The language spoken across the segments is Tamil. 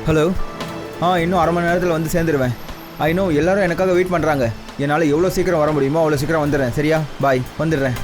ஹலோ. இன்னும் அரை மணி நேரத்தில் வந்து சேர்ந்துருவேன். ஐ நோ எல்லாரும் எனக்காக வெயிட் பண்ணுறாங்க. என்னால் எவ்வளோ சீக்கிரம் வர முடியுமோ அவ்வளோ சீக்கிரம் வந்துடுறேன். சரியா? பாய், வந்துடுறேன்.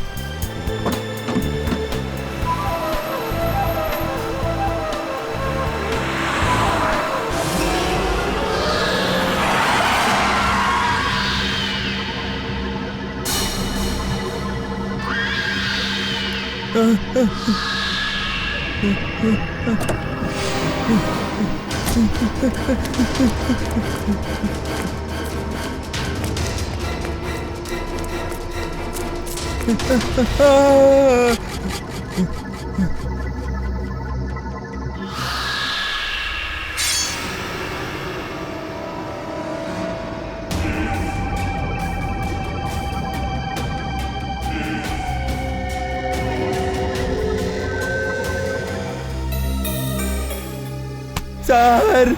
சார்,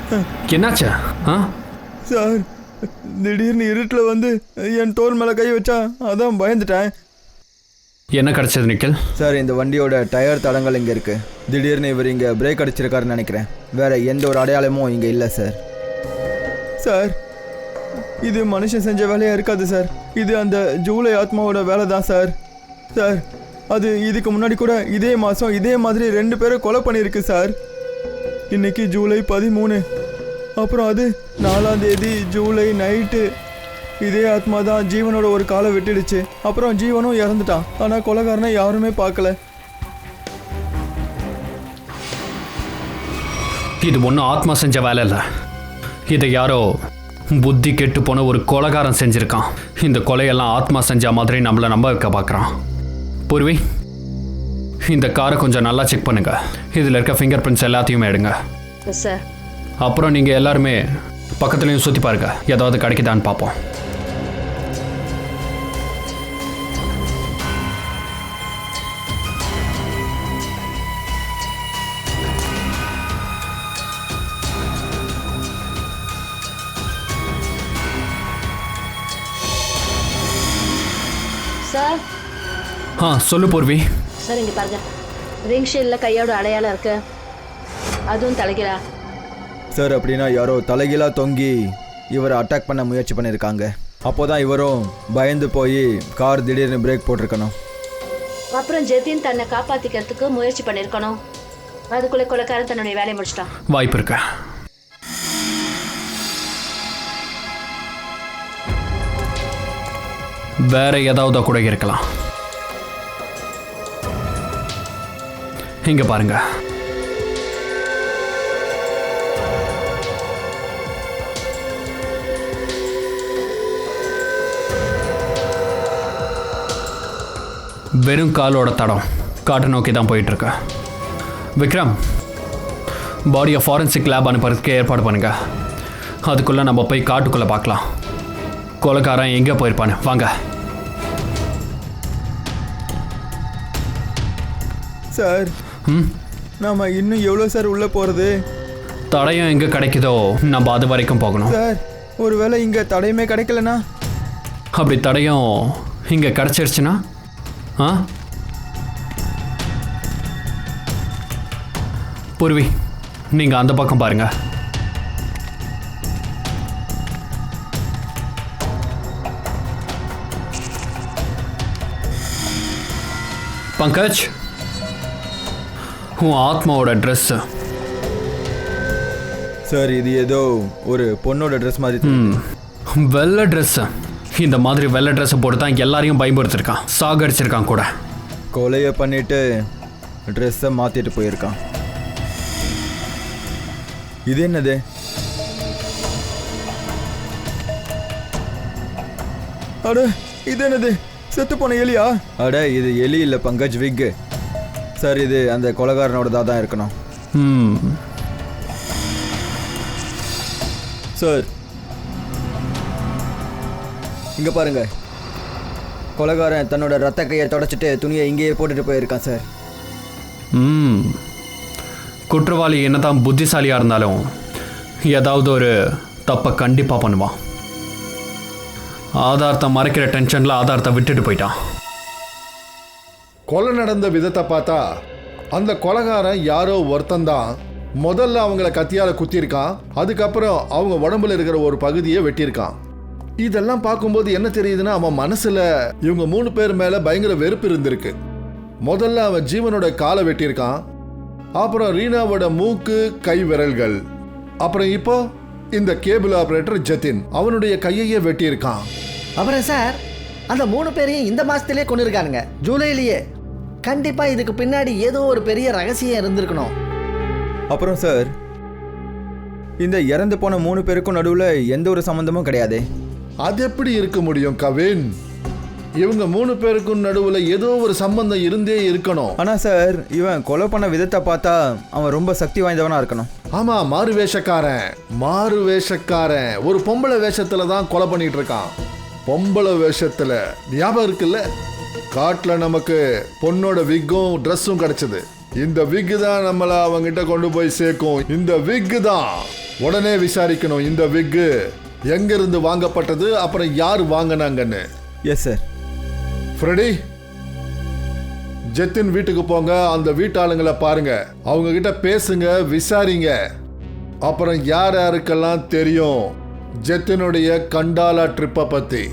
என்னாச்சா? சார், திடீர்னு இருட்டில் வந்து என் தோல் மேலே கை வச்சா, அதான் பயந்துட்டேன். என்ன கிடைச்சது நிக்கல்? சார், இந்த வண்டியோட டயர் தடங்கள் இங்கே இருக்குது. திடீர்னு இவர் இங்கே பிரேக் அடிச்சிருக்காருன்னு நினைக்கிறேன். வேற எந்த ஒரு அடையாளமும் இங்கே இல்லை சார். சார், இது மனுஷன் செஞ்ச வேலையாக இருக்காது சார். இது அந்த ஜூலை ஆத்மாவோட வேலை தான் சார். சார், அது இதுக்கு முன்னாடி கூட இதே மாதம் இதே மாதிரி 2 பேரை கொலை பண்ணியிருக்கு சார். இன்னைக்கு ஜூலை 13. அப்புறம் அது 4ஆம் தேதி ஜூலை நைட்டு இதே ஆத்மா தான் ஜீவனோட ஒரு காலை வெட்டிடுச்சு. அப்புறம் ஜீவனும் இறந்துட்டான். ஆனால் கொலைகாரனை யாருமே பார்க்கல. இது ஒன்றும் ஆத்மா செஞ்ச வேலை இல்லை. இதை யாரோ புத்தி கெட்டு போன ஒரு கொலைகாரன் செஞ்சிருக்கான். இந்த கொலையெல்லாம் ஆத்மா செஞ்ச மாதிரி நம்மளை நம்ப வைக்க பார்க்குறான். பூர்வி, இந்த காரை கொஞ்சம் நல்லா செக் பண்ணுங்க. இதில் இருக்க ஃபிங்கர் பிரிண்ட்ஸ் எல்லாத்தையுமே எடுங்க சார். அப்புறம் நீங்கள் எல்லாருமே பக்கத்துலேயும் சுற்றி பாருங்க, ஏதாவது கிடைக்குதான்னு பார்ப்போம். சார், சொல்லு பூர்வி. சார், இங்கே பாருங்க, ரிங் ஷீல்டில் கையோட அடையாளம் இருக்கு. அதுவும் தலைகீழா. சார், அப்படின்னா யாரோ தலைகீழா தொங்கி இவரை அட்டாக் பண்ண முயற்சி பண்ணியிருக்காங்க. அப்போதான் இவரும் பயந்து போய் கார் திடீர்னு பிரேக் போட்டிருக்கணும். அப்புறம் ஜெதின் தன்னை காப்பாற்றிக்கிறதுக்கு முயற்சி பண்ணியிருக்கணும். அதுக்குள்ளே கொலைக்காரன் தன்னுடைய வேலையை முடிச்சிட்டான். வாய்ப்பு இருக்கு. வேற ஏதாவது கூட இருக்கலாம். இங்க பாருங்க. வெறும் காலோட தடம் காட்டை நோக்கி தான் போயிட்டு இருக்கு. விக்ரம், பாடியை ஃபாரன்சிக் லேப் அனுப்புறதுக்கு ஏற்பாடு பண்ணுங்க. அதுக்குள்ள நம்ம போய் காட்டுக்குள்ள பார்க்கலாம். கொலைக்காரன் எங்கே போயிருப்பானு. வாங்க. சார், நாம இன்னும் எவ்வளோ சார் உள்ளே போகிறது? தடயம் எங்கே கிடைக்குதோ நம்ம அது வரைக்கும் போகணும். சார், ஒருவேளை இங்கே தடயமே கிடைக்கலனா? அப்படி தடயம் இங்கே கிடச்சிருச்சுன்னா பூர்வி, நீங்கள் அந்த பக்கம் பாருங்க. பங்கஜ், உன் ஆத்மாவோட ட்ரெஸ். சார், இது ஏதோ ஒரு பொண்ணோட ட்ரெஸ் மாதிரி. வெள்ளை ட்ரெஸ். இந்த மாதிரி வெள்ளை ட்ரெஸ்ஸை போட்டு தான் எல்லாரையும் பயன்படுத்திருக்கான். சாகடிச்சிருக்கான் கூட. கொலையை பண்ணிட்டு ட்ரெஸ்ஸை மாற்றிட்டு போயிருக்கான். இது என்னது? அட, இது என்னது? செத்து போன எலியா? அட, இது எலி இல்லை பங்கஜ், விக்கு. சார், இது அந்த கொலைகாரனோட தான் இருக்கணும். சார், இங்கே பாருங்க. கொலைகாரன் தன்னோட ரத்த கையை தொடச்சிட்டு துணியை இங்கேயே போட்டுட்டு போயிருக்கான் சார். குற்றவாளி என்னதான் புத்திசாலியாக இருந்தாலும் ஏதாவது ஒரு தப்பை கண்டிப்பாக பண்ணுவான். ஆதாரத்தை மறைக்கிற டென்ஷனில் ஆதாரத்தை விட்டுட்டு போயிட்டான். கொலை நடந்த விதத்தை பார்த்தா அந்த கொலைகாரன் யாரோ ஒருத்தந்தான் முதல்ல அவங்கள கத்தியால குத்திருக்கான், அதுக்கப்புறம் அவங்க உடம்புல இருக்கிற ஒரு பகுதியை வெட்டியிருக்கான். இதெல்லாம் பார்க்கும்போது என்ன தெரியுதுன்னா, அவன் மனசுல இவங்க 3 பேர் மேல பயங்கர வெறுப்பு இருந்திருக்கு. முதல்ல அவன் ஜீவனோட காலை வெட்டியிருக்கான், அப்புறம் ரீனாவோட மூக்கு, கை விரல்கள், அப்புறம் இப்போ இந்த கேபிள் ஆபரேட்டர் ஜதின் அவனுடைய கையையே வெட்டியிருக்கான். அப்புறம் சார் அந்த 3 பேரையும் இந்த மாசத்திலே கொண்டு இருக்கானுங்க, ஜூலையிலேயே. கண்டிப்பா இதுக்கு பின்னாடி ஏதோ ஒரு பெரிய ரகசியம் இருந்திருக்கணும். அப்புறம் சார், இந்த இறந்து போன 3 பேருக்கும் நடுவில் எந்த ஒரு சம்மந்தமும் கிடையாது. அது எப்படி இருக்க முடியும் கவின்? இவங்க 3 பேருக்கும் நடுவில் ஏதோ ஒரு சம்பந்தம் இருந்தே இருக்கணும். ஆனால் சார், இவன் கொலை பண்ண விதத்தை பார்த்தா அவன் ரொம்ப சக்தி வாய்ந்தவனாக இருக்கணும். ஆமா, மாறு வேஷக்காரன் ஒரு பொம்பளை வேஷத்துல தான் கொலை பண்ணிட்டு இருக்கான். பொம்பளை வேஷத்துல ஞாபகம் இருக்குல்ல, காட்டுல நமக்கு பொண்ணோட விக்கும் ட்ரெஸ்ஸும் கிடைச்சது. இந்த விக்கு தான் நம்மள அவங்கிட்ட கொண்டு போய் சேர்க்கும். இந்த விக்கு தான் உடனே விசாரிக்கணும், இந்த விக்கு எங்க இருந்து வாங்கப்பட்டது, அப்புறம் யார் வாங்கினாங்கன்னு. Yes sir. ஃப்ரெடி, ஜெத்தின் வீட்டுக்கு போங்க, அந்த வீட்டாளுங்களை பாருங்க, அவங்க கிட்ட பேசுங்க, விசாரிங்க. அப்புறம் யார் யாருக்கெல்லாம் தெரியும் ஜெத்தினுடைய கண்டாலா ட்ரிப்பை பத்தி.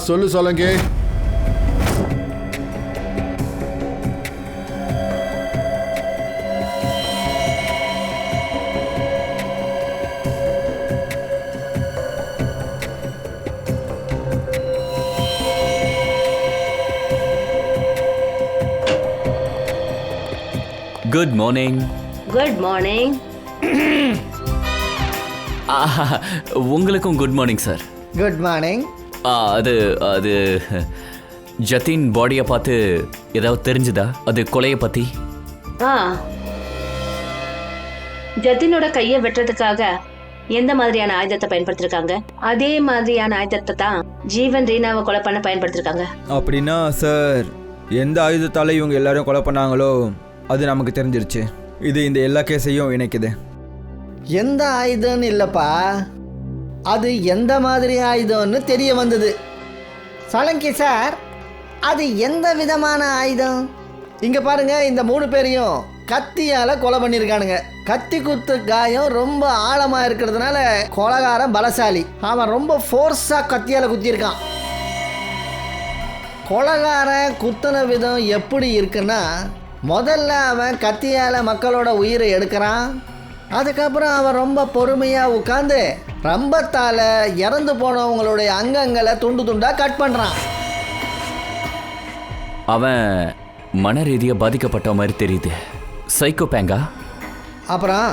சொல்லுங்க. Good morning. Good morning. உங்களுக்கும் good morning sir. Good morning. அது அது ஜதின் பாடியை பார்த்து ஏதாவது தெரிஞ்சுதா, அது கொலையை பற்றி? ஜதினோட கையை வெட்டுறதுக்காக எந்த மாதிரியான ஆயுதத்தை பயன்படுத்திருக்காங்க, அதே மாதிரியான ஆயுதத்தை தான் ஜீவன் ரீனாவை கொலை பண்ண பயன்படுத்திருக்காங்க. அப்படின்னா சார், எந்த ஆயுதத்தால இவங்க எல்லாரும் கொலை பண்ணாங்களோ அது நமக்கு தெரிஞ்சிருச்சு. இது இந்த எல்லா கேஸையும் இணைக்குது. எந்த ஆயுதம்னு இல்லைப்பா, அது எந்த மாதிரி ஆயுதம்னு தெரிய வந்தது. சலங்கி சார், அது எந்த விதமான ஆயுதம்? இங்கே பாருங்க, இந்த 3 பேரையும் கத்தியால் கொலை பண்ணியிருக்கானுங்க. கத்தி குத்து காயம் ரொம்ப ஆழமாக இருக்கிறதுனால கொலைகாரன் பலசாலி. அவன் ரொம்ப ஃபோர்ஸாக கத்தியால் குத்தியிருக்கான். கொலைகாரன் குத்தின விதம் எப்படி இருக்குன்னா, முதல்ல அவன் கத்தியால் மக்களோட உயிரை எடுக்கிறான். அதுக்கப்புறம் அவன் ரொம்ப பொறுமையாக உட்காந்து ரம்பத்தால் இறந்து போனவங்களுடைய அங்கங்களை துண்டு துண்டாக கட் பண்ணுறான். அவன் மன ரீதியாக பாதிக்கப்பட்ட மாதிரி தெரியுது. சைக்கோபேங்கா? அப்புறம்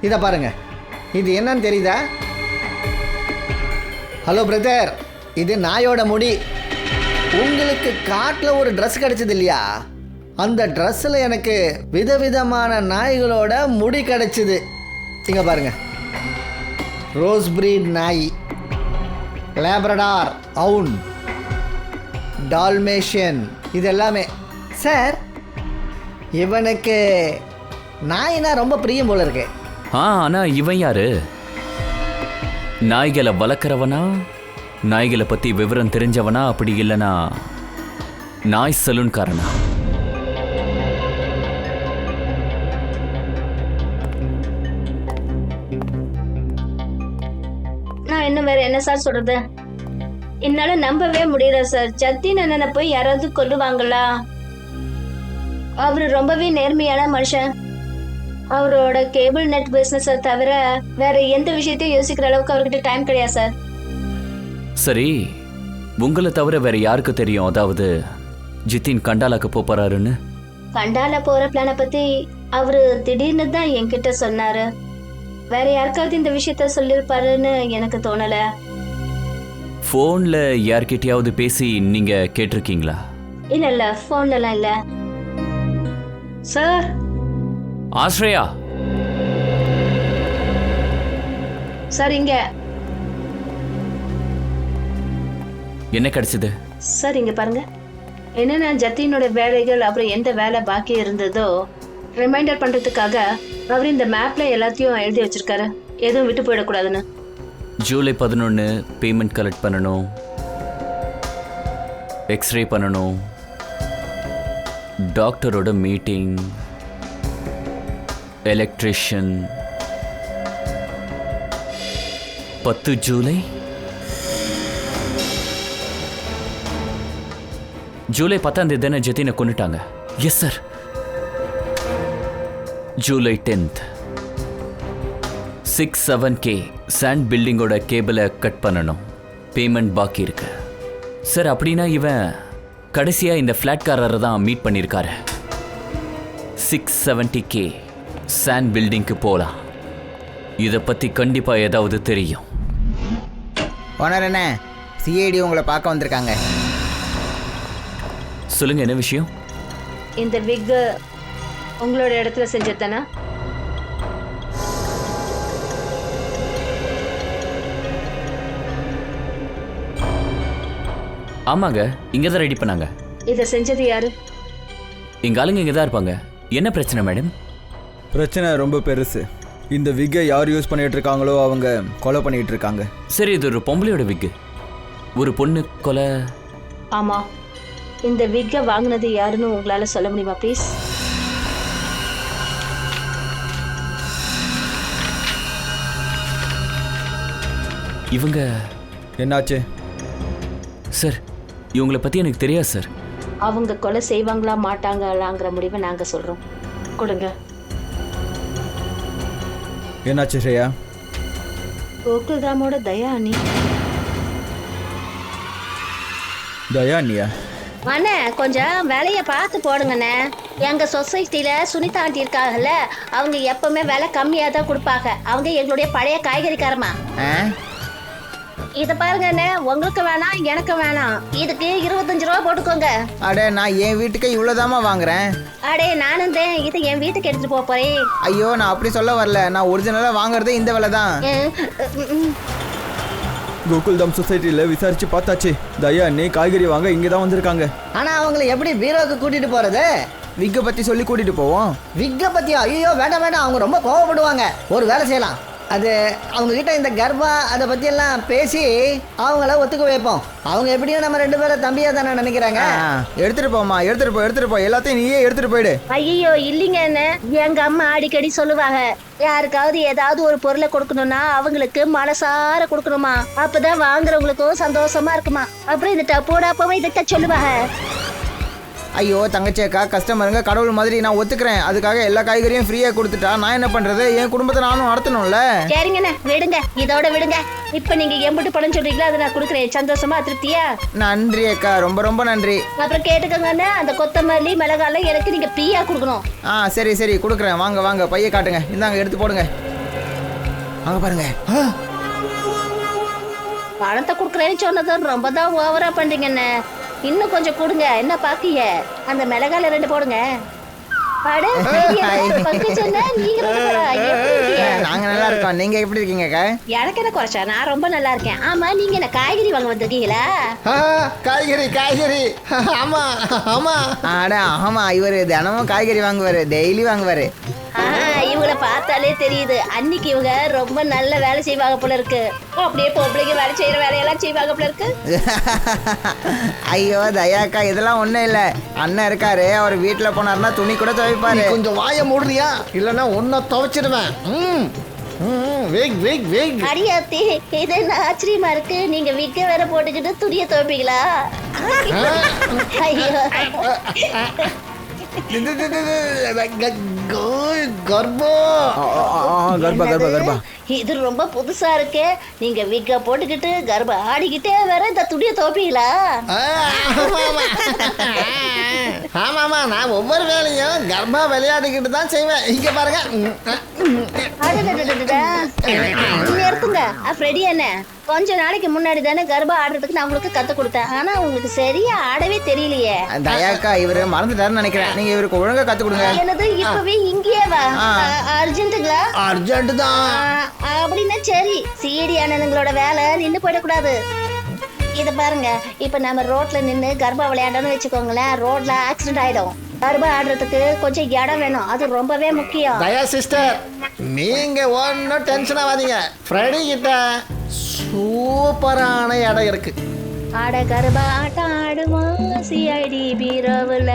இதை பாருங்க, இது என்னன்னு தெரியுதா? ஹலோ பிரதர், இது நாயோட முடி. உங்களுக்கு காட்டில் ஒரு ட்ரெஸ் கிடைச்சது இல்லையா? அந்த ட்ரெஸ்ஸில் எனக்கு விதவிதமான நாய்களோட முடி கிடைச்சிது. இங்கே பாருங்க, ரோஸ் பிரீட் நாய், லேப்ரடார் அவுன், டால்மேஷியன், இது எல்லாமே. சார், இவனுக்கு நாய்னா ரொம்ப பிரியம் போல இருக்கு. ஆனால் இவன் யாரு? நாய்களை வளர்க்குறவனா, நாய்களை பற்றி விவரம் தெரிஞ்சவனா, அப்படி இல்லைனா நாய் சலூன்காரனா? நான் இன்னும் வேற என்ன சார் சொல்றது? என்னால நம்பவே முடியல சார். ஜத்தின் அண்ணனை போய் யாராவது கொல்லுவாங்களா? அவரு ரொம்பவே நேர்மையான மனுஷன். அவரோட கேபிள் நெட் பிசினஸ் தவிர வேற எந்த விஷயத்தையும் யோசிக்கிற அளவுக்கு அவர்கிட்ட டைம் கிடையாது சார். சரி, உங்களை தவிர வேற யாருக்கு தெரியும், அதாவது ஜித்தின் கண்டாலாக்கு போறாருன்னு? கண்டால போற பிளான பத்தி அவரு திடீர்னு தான் என்கிட்ட சொன்னாரு. வேற யாருக்காவது இந்த விஷயத்த சொல்லிருப்பாருன்னு எனக்கு தோணல. போன்ல யார்கிட்டயாவது பேசி நீங்க கேட்டிருக்கீங்களா? இல்ல, போன்லலாம் இல்ல சார். ஆஸ்ரயா சார், இங்க என்ன கிடைச்சது? சார் இங்க பாருங்க. என்னன்னா, ஜத்தினோட வேலைகள் அப்புறம் எந்த வேலை பாக்கி இருந்ததோ ரிமைண்டர் பண்றதுக்காக அவர் இந்த மேப்ல எல்லாத்தையும் எழுதி வச்சிருக்காரு, எதுவும் விட்டு போயிடக்கூடாதுன்னு. ஜூலை 11 பேமெண்ட் கலெக்ட் பண்ணணும், எக்ஸ்ரே பண்ணணும், டாக்டரோட மீட்டிங், எலக்ட்ரிஷியன். 10 ஜூலை. ஜூலை 10ஆம் தேதி தானே ஜெத்தினை கொண்டுட்டாங்க? Yes sir. July 10th 67K சாண்ட் பில்டிங்கோட கேபிளை கட் பண்ணணும். பேமெண்ட் பாக்கி இருக்கு சார். அப்படின்னா இவன் கடைசியாக இந்த ஃப்ளாட்காரரை தான் மீட் பண்ணியிருக்காரு. 670K சாண்ட் பில்டிங்க்கு போகலாம். இதை பற்றி கண்டிப்பாக ஏதாவது தெரியும். ஓனர் என்ன, சிஐடி உங்களை பார்க்க வந்திருக்காங்க. சொல்லுங்க, என்ன விஷயம்? இந்த விக்கு உங்களோட இடத்துல செஞ்சது தானே? ஆமாங்க, இங்கே தான் ரெடி பண்ணாங்க. இதை செஞ்சது யாரு? எங்கள் ஆளுங்க இங்கே தான் இருப்பாங்க. என்ன பிரச்சனை மேடம்? பிரச்சனை ரொம்ப பெருசு. இந்த விக்கை யார் யூஸ் பண்ணிட்டு இருக்காங்களோ அவங்க கொலை பண்ணிட்டு இருக்காங்க. சரி, இது ஒரு பொம்பளையோட விக்கு. ஒரு பொண்ணு கொலை. ஆமா, இந்த விக்கை வாங்கினது யாருன்னு உங்களால சொல்ல முடியுமா ப்ளீஸ்? இவங்க என்னாச்சு சார்? இவங்களை பற்றி எனக்கு தெரியாது சார். அவங்க கொலை செய்வாங்களா மாட்டாங்களாங்கிற முடிவை நாங்க சொல்றோம். கொடுங்க. என்னாச்சு ஸ்ரேயா? கோகுல்ராமோட தயா அண்ணி. தயானியா? அண்ணே, கொஞ்சம் வேலையை பார்த்து போடுங்கண்ணே. எங்கள் சொசைட்டியில் சுனிதா ஆண்டி இருக்காங்கல்ல, அவங்க எப்பவுமே விலை கம்மியாக தான் கொடுப்பாங்க. அவங்க எங்களுடைய பழைய காய்கறிக்காரமா. இதை பாருங்க அண்ணே, உங்களுக்கு வேணாம் எனக்கு வேணாம். இதுக்கு 25 ரூபா போட்டுக்கோங்க. அடே, நான் என் வீட்டுக்கு இவ்வளோதாம்மா வாங்குறேன். அடே, நானும் தான் இது என் வீட்டுக்கு எடுத்துட்டு போறேன். ஐயோ, நான் அப்படி சொல்ல வரல. நான் ஒரிஜினலாக வாங்குறதே இந்த விலை தான். கோகுல்தாம் சொசைட்டியில் விசாரிச்சு பார்த்தாச்சு. தயானி காய்கறி வாங்க இங்கே தான் வந்திருக்காங்க. ஆனால் அவங்கள எப்படி பீரோவுக்கு கூட்டிகிட்டு போகிறது? விக்கை பற்றி சொல்லி கூட்டிகிட்டு போவோம். விக்கை பற்றியா? ஐயோ வேண்டாம் வேண்டாம், அவங்க ரொம்ப கோவப்படுவாங்க. ஒரு வேலை செய்யலாம், அது அவங்கக்கிட்ட இந்த கர்ப்பா அதை பற்றியெல்லாம் பேசி அவங்கள ஒத்துக்க வைப்போம். அவங்க எப்படியும் நம்ம 2 பேரும் தம்பியாக தானே நினைக்கிறாங்க. எடுத்துகிட்டு போம்மா, எடுத்துகிட்டு போ. எல்லாத்தையும் நீயே எடுத்துகிட்டு போயிடு. ஐயோ இல்லைங்க அண்ணே, எங்க அம்மா அடிக்கடி சொல்லுவாங்க, யாருக்காவது ஏதாவது ஒரு பொருளை கொடுக்கணும்னா அவங்களுக்கு மனசார கொடுக்கணுமா, அப்பதான் வாங்குறவங்களுக்கும் சந்தோஷமா இருக்குமா. அப்புறம் இந்த டப்போட அப்பவே இதைத்தான் சொல்லுவாங்க. ஐயோ தங்கச்சி அக்கா, கஸ்டமருங்க கடவுள் மாதிரி நான் ஒத்துக்கிறேன். அதுக்காக எல்லா காய்கறியும் ஃப்ரீயாக கொடுத்துட்டா நான் என்ன பண்ணுறது? என் குடும்பத்தை நானும் நடத்தணும்ல. சரிங்கண்ணே, விடுங்க, இதோட விடுங்க. இப்ப நீங்க எம்பிட்டு பணம் சொல்றீங்களோ அதை நான் கொடுக்குறேன். சந்தோஷமா, திருப்தியா? நன்றி அக்கா, ரொம்ப ரொம்ப நன்றி. அப்புறம் கேட்டுக்கோங்கண்ணே, அந்த கொத்தமல்லி மிளகாலாம் எனக்கு நீங்க பீயா கொடுக்கணும். சரி கொடுக்குறேன். வாங்க பைய காட்டுங்க. இந்தாங்க, எடுத்து போடுங்க. வாங்க பாருங்க. பணத்தை கொடுக்குறேன்னு சொன்னதும் ரொம்ப தான் ஓவரா பண்றீங்கண்ணே. இன்னும் கொஞ்சம் கொடுங்க. என்ன பாக்கிய? அந்த மிளகால 2 போடுங்க. நாங்க நல்லா இருக்கோம். நீங்க எப்படி இருக்கீங்க அக்கா? எனக்கு என்ன குறைச்சா? நான் ரொம்ப நல்லா இருக்கேன். ஆமா, நீங்க என்ன காய்கறி வாங்க வந்திருக்கீங்களா? காய்கறி ஆமா ஆமா. ஆமா, இவரு தினமும் காய்கறி வாங்குவாரு, டெய்லி வாங்குவாரு. இவங்கள பார்த்தாலே தெரியுது, அன்னைக்கு இவங்க ரொம்ப நல்ல வேலை செய்வாங்க போல இருக்கு. அப்படியே பொம்பளைங்க வேலை செய்யற வேலையெல்லாம் செய்வாங்க போல இருக்கு. ஐயோ தயாக்கா, இதெல்லாம் ஒண்ணும் இல்ல. அண்ணன் இருக்காரு, அவர் வீட்டுல போனாருன்னா துணி கூட துவைப்பாரு. கொஞ்சம் வாய மூடுறியா? இல்லன்னா ஒன்ன துவைச்சிடுவேன். அடியாத்தி, இது என்ன ஆச்சரியமா இருக்கு, நீங்க விக்க வேற போட்டுக்கிட்டு துணியை துவைப்பீங்களா? ஐயோ, கர்ப்பா. இது ரொம்ப புதுசா இருக்கு. நீங்க விக்க போட்டுக்கிட்டு கர்ப்ப ஆடிக்கிட்டே வேற இந்த துணியை துவைப்பீங்களா? ஆமாமா, நான் ஒவ்வொரு வேலையும் கர்ப்பா விளையாடிக்கிட்டு தான் செய்வேன். இங்க பாருங்க. இருக்குங்க ஃப்ரெடி என்ன, கொஞ்ச நாளைக்கு முன்னாடி தானே கர்ப்பா ஆடுறதுக்கு நான் உங்களுக்கு கத்து கொடுத்தேன். ஆனா உங்களுக்கு சரியா ஆடவே தெரியலையே. தயாக்கா, இவரு மறந்துட்டாருன்னு நினைக்கிறேன். நீங்க இவருக்கு ஒழுங்கா கத்து கொடுங்க. என்னது, இப்பவே இங்கேயே வா? அர்ஜென்ட்டுங்களா? அர்ஜென்ட் தான். அப்படின்னா சரி, சிடி அண்ணனுங்களோட வேலை நின்று போயிடக்கூடாது. இதை பாருங்க, இப்ப நம்ம ரோட்ல நின்று கர்ப்பா விளையாடணும்னு வச்சுக்கோங்களேன், ரோட்ல ஆக்சிடென்ட் ஆயிடும். கர்ப்பா ஆடுறதுக்கு கொஞ்சம் இடம் வேணும், அது ரொம்பவே முக்கியம். தயா சிஸ்டர், நீங்க ஒன்னும் டென்ஷன் ஆகாதீங்க. ஃப்ரெடி கிட்ட சூப்பரான இடம் இருக்கு. ஆட கர்ப்ப ஆட்டம் ஆடுவோம் சிஐடி பீரோவில்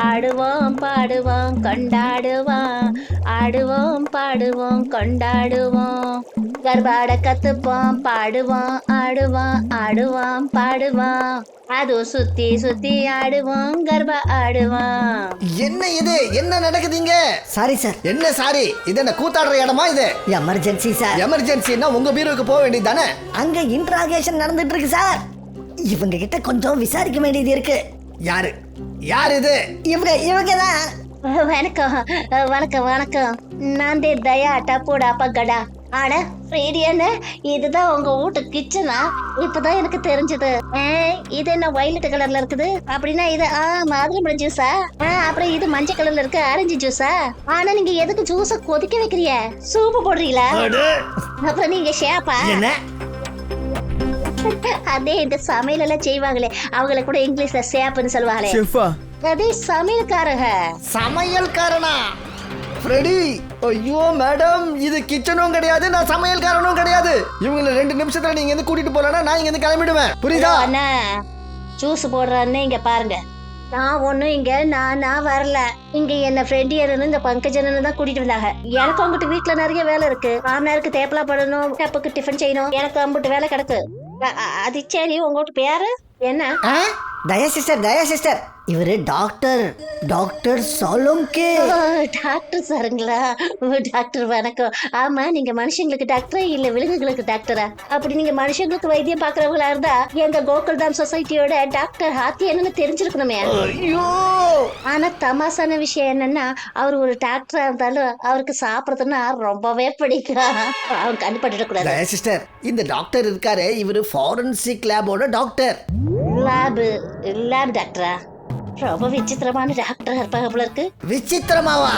ஆடுவோம் பாடுவோம் கொண்டாடுவோம் ஆடுவோம் பாடுவோம் கொண்டாடுவோம் கர்ப்பாட கத்துப்போம் பாடுவோம் ஆடுவோம் ஆடுவோம் பாடுவோம் அதுவும் சுத்தி சுத்தி ஆடுவோம் கர்ப்ப ஆடுவோம். என்ன இது என்ன நடக்குதுங்க? Sorry sir. என்ன சாரி? இது என்ன கூத்தாடுற இடமா இது? Emergency sir. எமர்ஜென்சின்னா உங்க பீரோவுக்கு போக வேண்டியது தானே? அங்க இன்ட்ராகேஷன் நடந்துட்டு இருக்கு சார். இவங்க கிட்ட கொஞ்சம் விசாரிக்க வேண்டியது இருக்கு. யாரு யார் இது? இவங்க தான். வணக்கம் வணக்கம் வணக்கம். நான் தயா டப்போட அப்பா கடா. ஆனா ஃப்ரீடியான இதுதான் உங்க வீட்டு கிச்சனா? இப்பதான் எனக்கு தெரிஞ்சது. இது என்ன வயலட் கலர்ல இருக்குது? அப்படின்னா இது மாதுளம்பழ ஜூஸா? அப்புறம் இது மஞ்சள் கலர்ல இருக்கு ஆரஞ்சு ஜூஸா? ஆனா நீங்க எதுக்கு ஜூஸ கொதிக்க வைக்கிறீங்க? சூப்பு போடுறீங்களா? அப்புறம் நீங்க ஷேப்பா? அதே இந்த சமையல் எல்லாம் செய்வாங்களே அவங்கள கூட இங்கிலீஷ்ல ஷேப்னு சொல்லுவாங்களே. ஷெஃபா? அதே சமையல்காரங்க. சமையல்காரனா? ஃப்ரெடி, ஐயோ மேடம், இது கிச்சனும் கிடையாது, நான் சமையல்காரனும் கிடையாது. இவங்களை 2 நிமிஷத்துல நீங்க இருந்து கூட்டிட்டு போலனா நான் இங்க இருந்து கிளம்பிடுவேன். புரியுதா? அண்ணா ஜூஸ் போடுறேன்னு இங்க பாருங்க. நான் ஒண்ணும் இங்க நான் வரல. இங்க என்ன ஃப்ரெண்டியர்னு இந்த பங்கஜனன்னு தான் கூட்டிட்டு வந்தாங்க. எனக்கு அங்கிட்டு வீட்டுல நிறைய வேலை இருக்கு. மாமனாருக்கு தேப்பலா படணும், டப்புக்கு டிஃபன் செய்யணும். எனக்கு அம்பிட்டு வேலை கிடக்கு. அது சரி, உங்ககிட்ட பேரு என்ன? தயா சிஸ்டர். இவரு டாக்டர் சோலங்கி. டாக்டர் சாருங்களா? டாக்டர் வணக்கம். ஆமா, நீங்க மனுஷங்களுக்கு டாக்டரா இல்ல விலங்குகளுக்கு டாக்டரா? அப்படி நீங்க மனுஷங்களுக்கு வைத்தியம் பாக்குறவங்களா இருந்தா எங்க கோகுல்தாம் சொசைட்டியோட டாக்டர் ஹாத்தி என்னன்னு தெரிஞ்சிருக்கணுமே. ஆனா தமாசான விஷயம் என்னன்னா, அவர் ஒரு டாக்டரா இருந்தாலும் அவருக்கு சாப்பிடுறதுன்னா ரொம்பவே பிடிக்கும். அவன் கண்டுபட்டு கூடாது. தயா சிஸ்டர், இந்த டாக்டர் இருக்காரு, இவரு ஃபாரன்சிக் லேபோட டாக்டர். லேப் டாக்டரா? ரொம்ப விசித்திரமான டாக்டரா இருப்பாங்க போல இருக்கு. விசித்திரமாவா?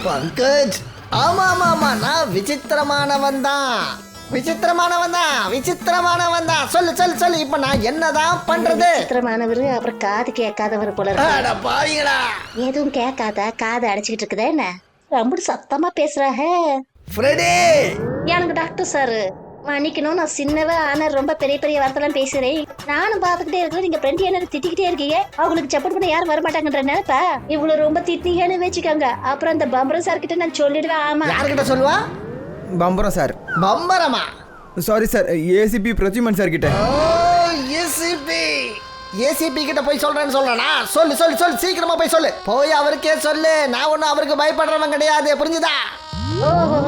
பங்கஜ், ஆமா நான் விசித்திரமானவன் தான். சொல்லு இப்ப நான் என்னதான் பண்றது? விசித்திரமானவரு, அப்புறம் காது கேட்காதவர் போல இருக்கு. பாவிங்களா, எதுவும் கேட்காத காது அடைச்சிக்கிட்டு இருக்குதா என்ன? ரொம்ப சத்தமா பேசுறாங்க. ஃப்ரெடி, எனக்கு டாக்டர் சாரு மன்னிக்கணும், நான் சின்னவ ஆனா ரொம்ப பெரிய வார்த்தைலாம் பேசுறேன். நானும் பாத்துக்கிட்டே இருக்கேன், நீங்க ஃப்ரெண்ட் என்ன திட்டிக்கிட்டே இருக்கீங்க. அவங்களுக்கு சப்போர்ட் பண்ண யாரும் வரமாட்டாங்கன்ற நினைப்பா? இவ்வளவு ரொம்ப திட்டிங்கன்னு வச்சுக்கோங்க. அப்புறம் அந்த பம்பரம் சார் கிட்ட நான் சொல்லிடுவேன். ஆமா, யார்கிட்ட சொல்லுவா? பம்பரம் சார். பம்பரமா? Sorry sir, ACP Pradyuman sir கிட்ட. ஏசிபி கிட்ட போய் சொல்றேன்னு சொல்றேனா? சொல்லு சீக்கிரமா போய் சொல்லு. போய் அவருக்கே சொல்லு, நான் ஒன்னும் அவருக்கு பயப்படுறவன் கிடையாது. புரிஞ்சுதா? ஓஹோ,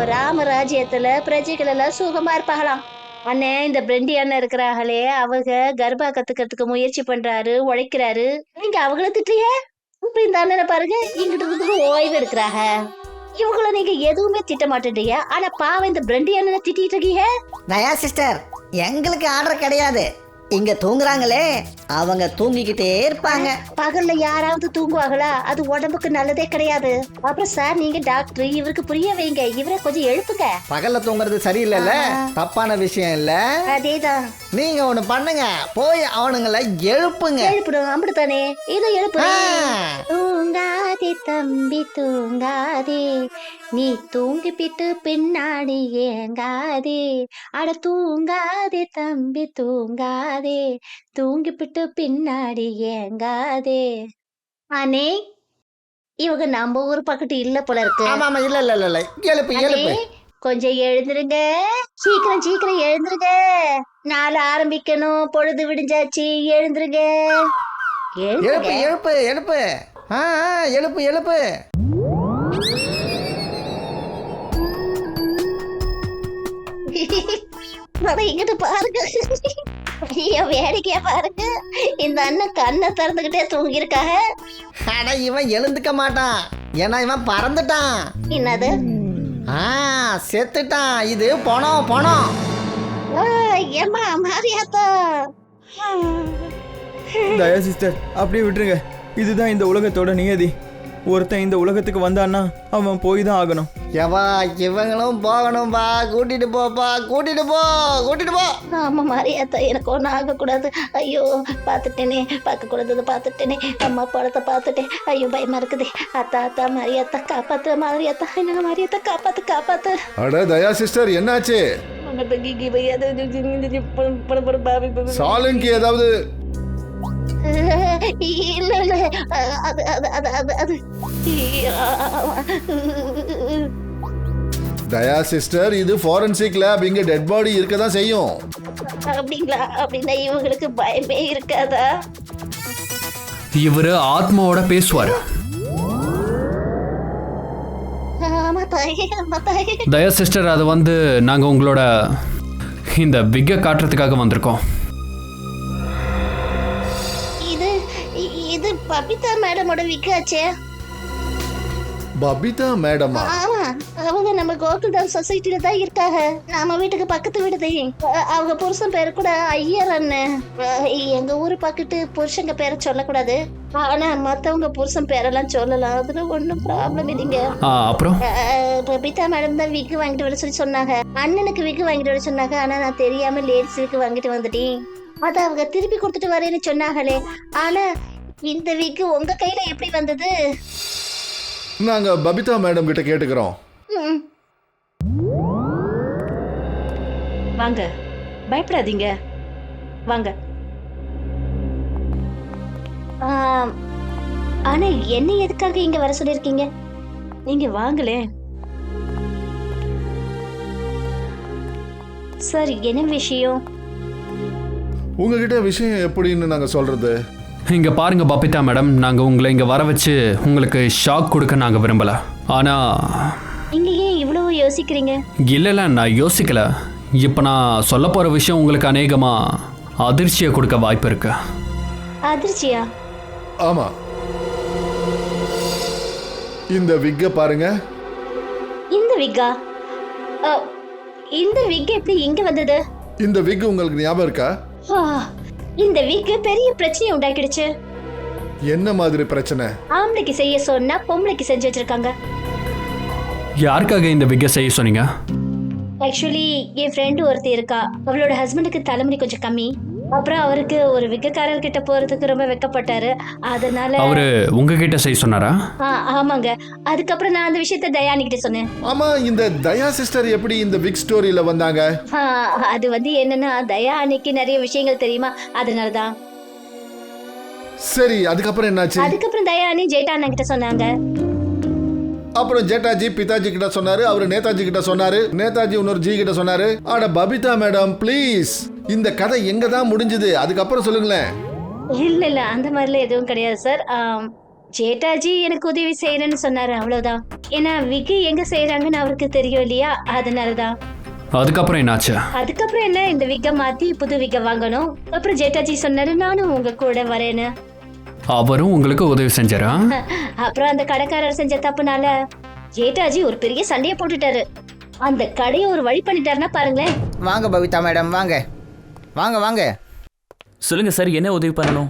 ராமராஜ்யத்துல பிரஜைகள் எல்லாம் சுகமா இருப்பாங்களாம். அண்ணே, இந்த பிரெண்டி அண்ணன் இருக்கிறாங்களே, அவங்க கர்ப்பா கத்துக்கிறதுக்கு முயற்சி பண்றாரு, உழைக்கிறாரு. நீங்க அவங்கள திட்டுறிய? இப்ப இந்த அண்ணனை பாருங்க, இங்கிட்டு இருந்து ஓய்வு எடுக்கிறாங்க. இவங்கள நீங்க எதுவுமே திட்ட மாட்டேன்றீங்க. ஆனா பாவம் இந்த பிரெண்டி அண்ணனை திட்டிட்டு இருக்கீங்க. தயா சிஸ்டர், எங்களுக்கு ஆர்டர் கிடையாது. இங்க தூங்குறாங்களே அவங்க தூங்கிக்கிட்டே இருப்பாங்க. பகல்ல யாராவது தூங்குவாங்களா? அது உடம்புக்கு நல்லதே கிடையாது. அப்புறம் சார், நீங்க டாக்டர், இவருக்கு புரிய வைங்க, இவரை கொஞ்சம் எழுப்புங்க. பகல்ல தூங்குறது சரியில்லைல்ல, தப்பான விஷயம் இல்ல. அதேதான். நீங்க ஒண்ணு பண்ணுங்க, போய் அவனுங்களை எழுப்புங்க. எழுப்பிடும், அப்படித்தானே? இதை எழுப்பு. தூங்காதே தம்பி தூங்காதே, நீ தூங்கிப்பிட்டு பின்னாடி ஏங்காதே. அட தூங்காதே தம்பி தூங்காதே, தூங்கிப்பிட்டு பின்னாடி ஏங்காதே. அண்ணே, இவங்க நம்ம ஊர் பக்கத்து இல்ல போல இருக்கு. ஆமா இல்ல எழுப்பு. கொஞ்சம் எழுந்துருங்க, சீக்கிரம் எழுந்துருங்க. நாளை ஆரம்பிக்கணும், பொழுது விடிஞ்சாச்சு. எழுந்துருங்க. எழுப்பு. எழுப்பு. இங்கிட்டு பாருங்க, வேடிக்கையா பாருங்க. இந்த அண்ணன் கண்ணை திறந்துகிட்டே தூங்கி இருக்காங்க. ஆனா இவன் எழுந்துக்க மாட்டான், ஏன்னா இவன் பறந்துட்டான். என்னது? செத்துட்டான். இது பணம். ஏமா மாரியாத்தா. தயா சிஸ்டர், அப்படியே விட்டுருங்க. இதுதான் இந்த உலகத்தோட நியதி. ஒருத்தன் இந்த உலகத்துக்கு வந்தான்னா அவன் போய் தான் ஆகணும். எவா, இவங்களும் போகணும்பா. கூட்டிட்டு போ. ஆமா மாரியாத்தா, எனக்கு ஒன்றும் ஆகக்கூடாது. ஐயோ, பார்த்துட்டேனே, பார்க்கக்கூடாதது பார்த்துட்டேனே. அம்மா படத்தை பார்த்துட்டேன். ஐயோ, பயமா இருக்குது. அத்தா மாரியாத்தா காப்பாத்து. மாரியாத்தா, என்ன மாரியாத்தா காப்பாத்து. அட தயா சிஸ்டர், என்னாச்சு? சாலங்கி ஏதாவது இல்ல இல்ல அது அது அது அது அது தயா சிஸ்டர், இது ஃபாரன்சிக் லேப், இங்க டெட் பாடி இருக்க தான் செய்யும். அப்படிங்களா? அப்படின்னா இவங்களுக்கு பயமே இருக்காதா? இவரு ஆத்மாவோட பேசுவாரு. ஆமா தாயே, ஆமா தாயே. தயா சிஸ்டர், அது வந்து நாங்க உங்களோட இந்த விக்கை காட்டுறதுக்காக வந்திருக்கோம். இது இது பபிதா மேடமோட விக்காச்சே. பபிதா மேடமா? ஆமா, அவங்க நம்ம கோகுல்தாம் சொசைட்டில தான் இருக்காங்க. நம்ம வீட்டுக்கு பக்கத்து வீடுதே. அவங்க புருஷன் பேரு கூட ஐயர் அண்ணன். எங்க ஊரு பக்கத்து புருஷங்க பேரை சொல்லக்கூடாது, ஆனா மத்தவங்க புருஷன் பேரெல்லாம் சொல்லலாம். அதுல ஒன்றும் ப்ராப்ளம் இல்லைங்க. அப்புறம் பபிதா மேடம் தான் விக்கு வாங்கிட்டு வர சொல்லி சொன்னாங்க. அண்ணனுக்கு விக்கு வாங்கிட்டு வர சொன்னாங்க. ஆனா நான் தெரியாம லேடிஸ் விக்கு வாங்கிட்டு வந்துட்டேன். அத அவங்க திருப்பி கொடுத்துட்டு வரேன்னு சொன்னாங்களே. ஆனா இந்த விக்கு உங்க கையில எப்படி வந்தது? நாங்க பபிதா மேடம் கிட்ட கேட்டுக்கிறோம். வாங்க, பயப்படாதீங்க, வாங்க. ஆனா என்ன எதுக்காக இங்க வர சொல்லிருக்கீங்க? நீங்க வாங்களே. சார், என்ன விஷயம்? உங்ககிட்ட விஷயம் எப்படின்னு நாங்க சொல்றது? இங்க பாருங்க பபிதா மேடம், நாங்க உங்களை இங்க வர வச்சு உங்களுக்கு ஷாக் கொடுக்க நாங்க விரும்பல. ஆனா நீங்க ஏன் இவ்வளவு யோசிக்கிறீங்க? இல்ல, நான் யோசிக்கல. இப்ப நான் சொல்ல போற விஷயம் உங்களுக்கு அநேகமா அதிர்ச்சியை கொடுக்க வாய்ப்பு இருக்கு. அதிர்ச்சியா? ஆமா, இந்த விக்க பாருங்க. இந்த விக்கா? இந்த விக் எப்படி இங்க வந்தது? இந்த விக் உங்களுக்கு ஞாபகம் இருக்கா? இந்த விக்கு பெரிய பிரச்சனையை உண்டாக்கிடுச்சு. என்ன மாதிரி பிரச்சனை? ஆம்பளைக்கு செய்ய சொன்னா பொம்பளைக்கு செஞ்சு வச்சிருக்காங்க. யாருக்காக இந்த விக்கை செய்ய சொன்னீங்க? ஆக்சுவலி என் ஃப்ரெண்டு ஒருத்தி இருக்கா. அவளோட ஹஸ்பண்டுக்கு தலைமுடி கொஞ்சம் கம்மி. அப்புறம் அவருக்கு ஒரு விக்கக்காரர்கிட்ட போறதுக்கு ரொம்ப வெக்கப்பட்டாரு. அதனால அவரு உங்ககிட்ட செய்ய சொன்னாரா? ஆமாங்க. அதுக்கப்புறம் நான் அந்த விஷயத்த தயானி கிட்ட சொன்னேன். ஆமா, இந்த தயா சிஸ்டர் எப்படி இந்த விக் ஸ்டோரியில வந்தாங்க? அது வந்து என்னன்னா, தயா அன்னைக்கு நிறைய விஷயங்கள் தெரியுமா, அதனாலதான். சரி, அதுக்கப்புறம் என்னாச்சு? அதுக்கப்புறம் தயானி ஜெயிட்டா அண்ணா கிட்ட சொன்னாங்க. அப்புறம் ஜேட்டாஜி பிதாஜி கிட்ட சொன்னாரு, அவரு நேதாஜி கிட்ட சொன்னாரு, நேதாஜி இன்னொரு ஜி கிட்ட சொன்னாரு. ஆனா பபிதா மேடம் ப்ளீஸ், இந்த கதை எங்க தான் முடிஞ்சது? அதுக்கப்புறம் சொல்லுங்களேன். இல்ல அந்த மாதிரிலாம் எதுவும் கிடையாது சார். ஜேட்டாஜி எனக்கு உதவி செய்யறேன்னு சொன்னாரு, அவ்வளவுதான். ஏன்னா விக்கி எங்க செய்யறாங்கன்னு அவருக்கு தெரியும் இல்லையா, அதனாலதான். அதுக்கப்புறம் என்னாச்சு? அதுக்கப்புறம் என்ன, இந்த விக்க மாத்தி புது விக்க வாங்கணும். அப்புறம் ஜேட்டாஜி சொன்னாரு நானும் உங்க கூட வரேன்னு. அவரும் உங்களுக்கு உதவி செஞ்சாரா? அப்புறம் அந்த கடைக்காரர் செஞ்ச தப்புனால ஜேட்டாஜி ஒரு பெரிய சண்டையை போட்டுட்டாரு. அந்த கடையை ஒரு வழி பண்ணிட்டாருன்னா பாருங்களேன். வாங்க பபிதா மேடம், வாங்க வாங்க வாங்க. சொல்லுங்க சார், என்ன உதவி பண்ணணும்?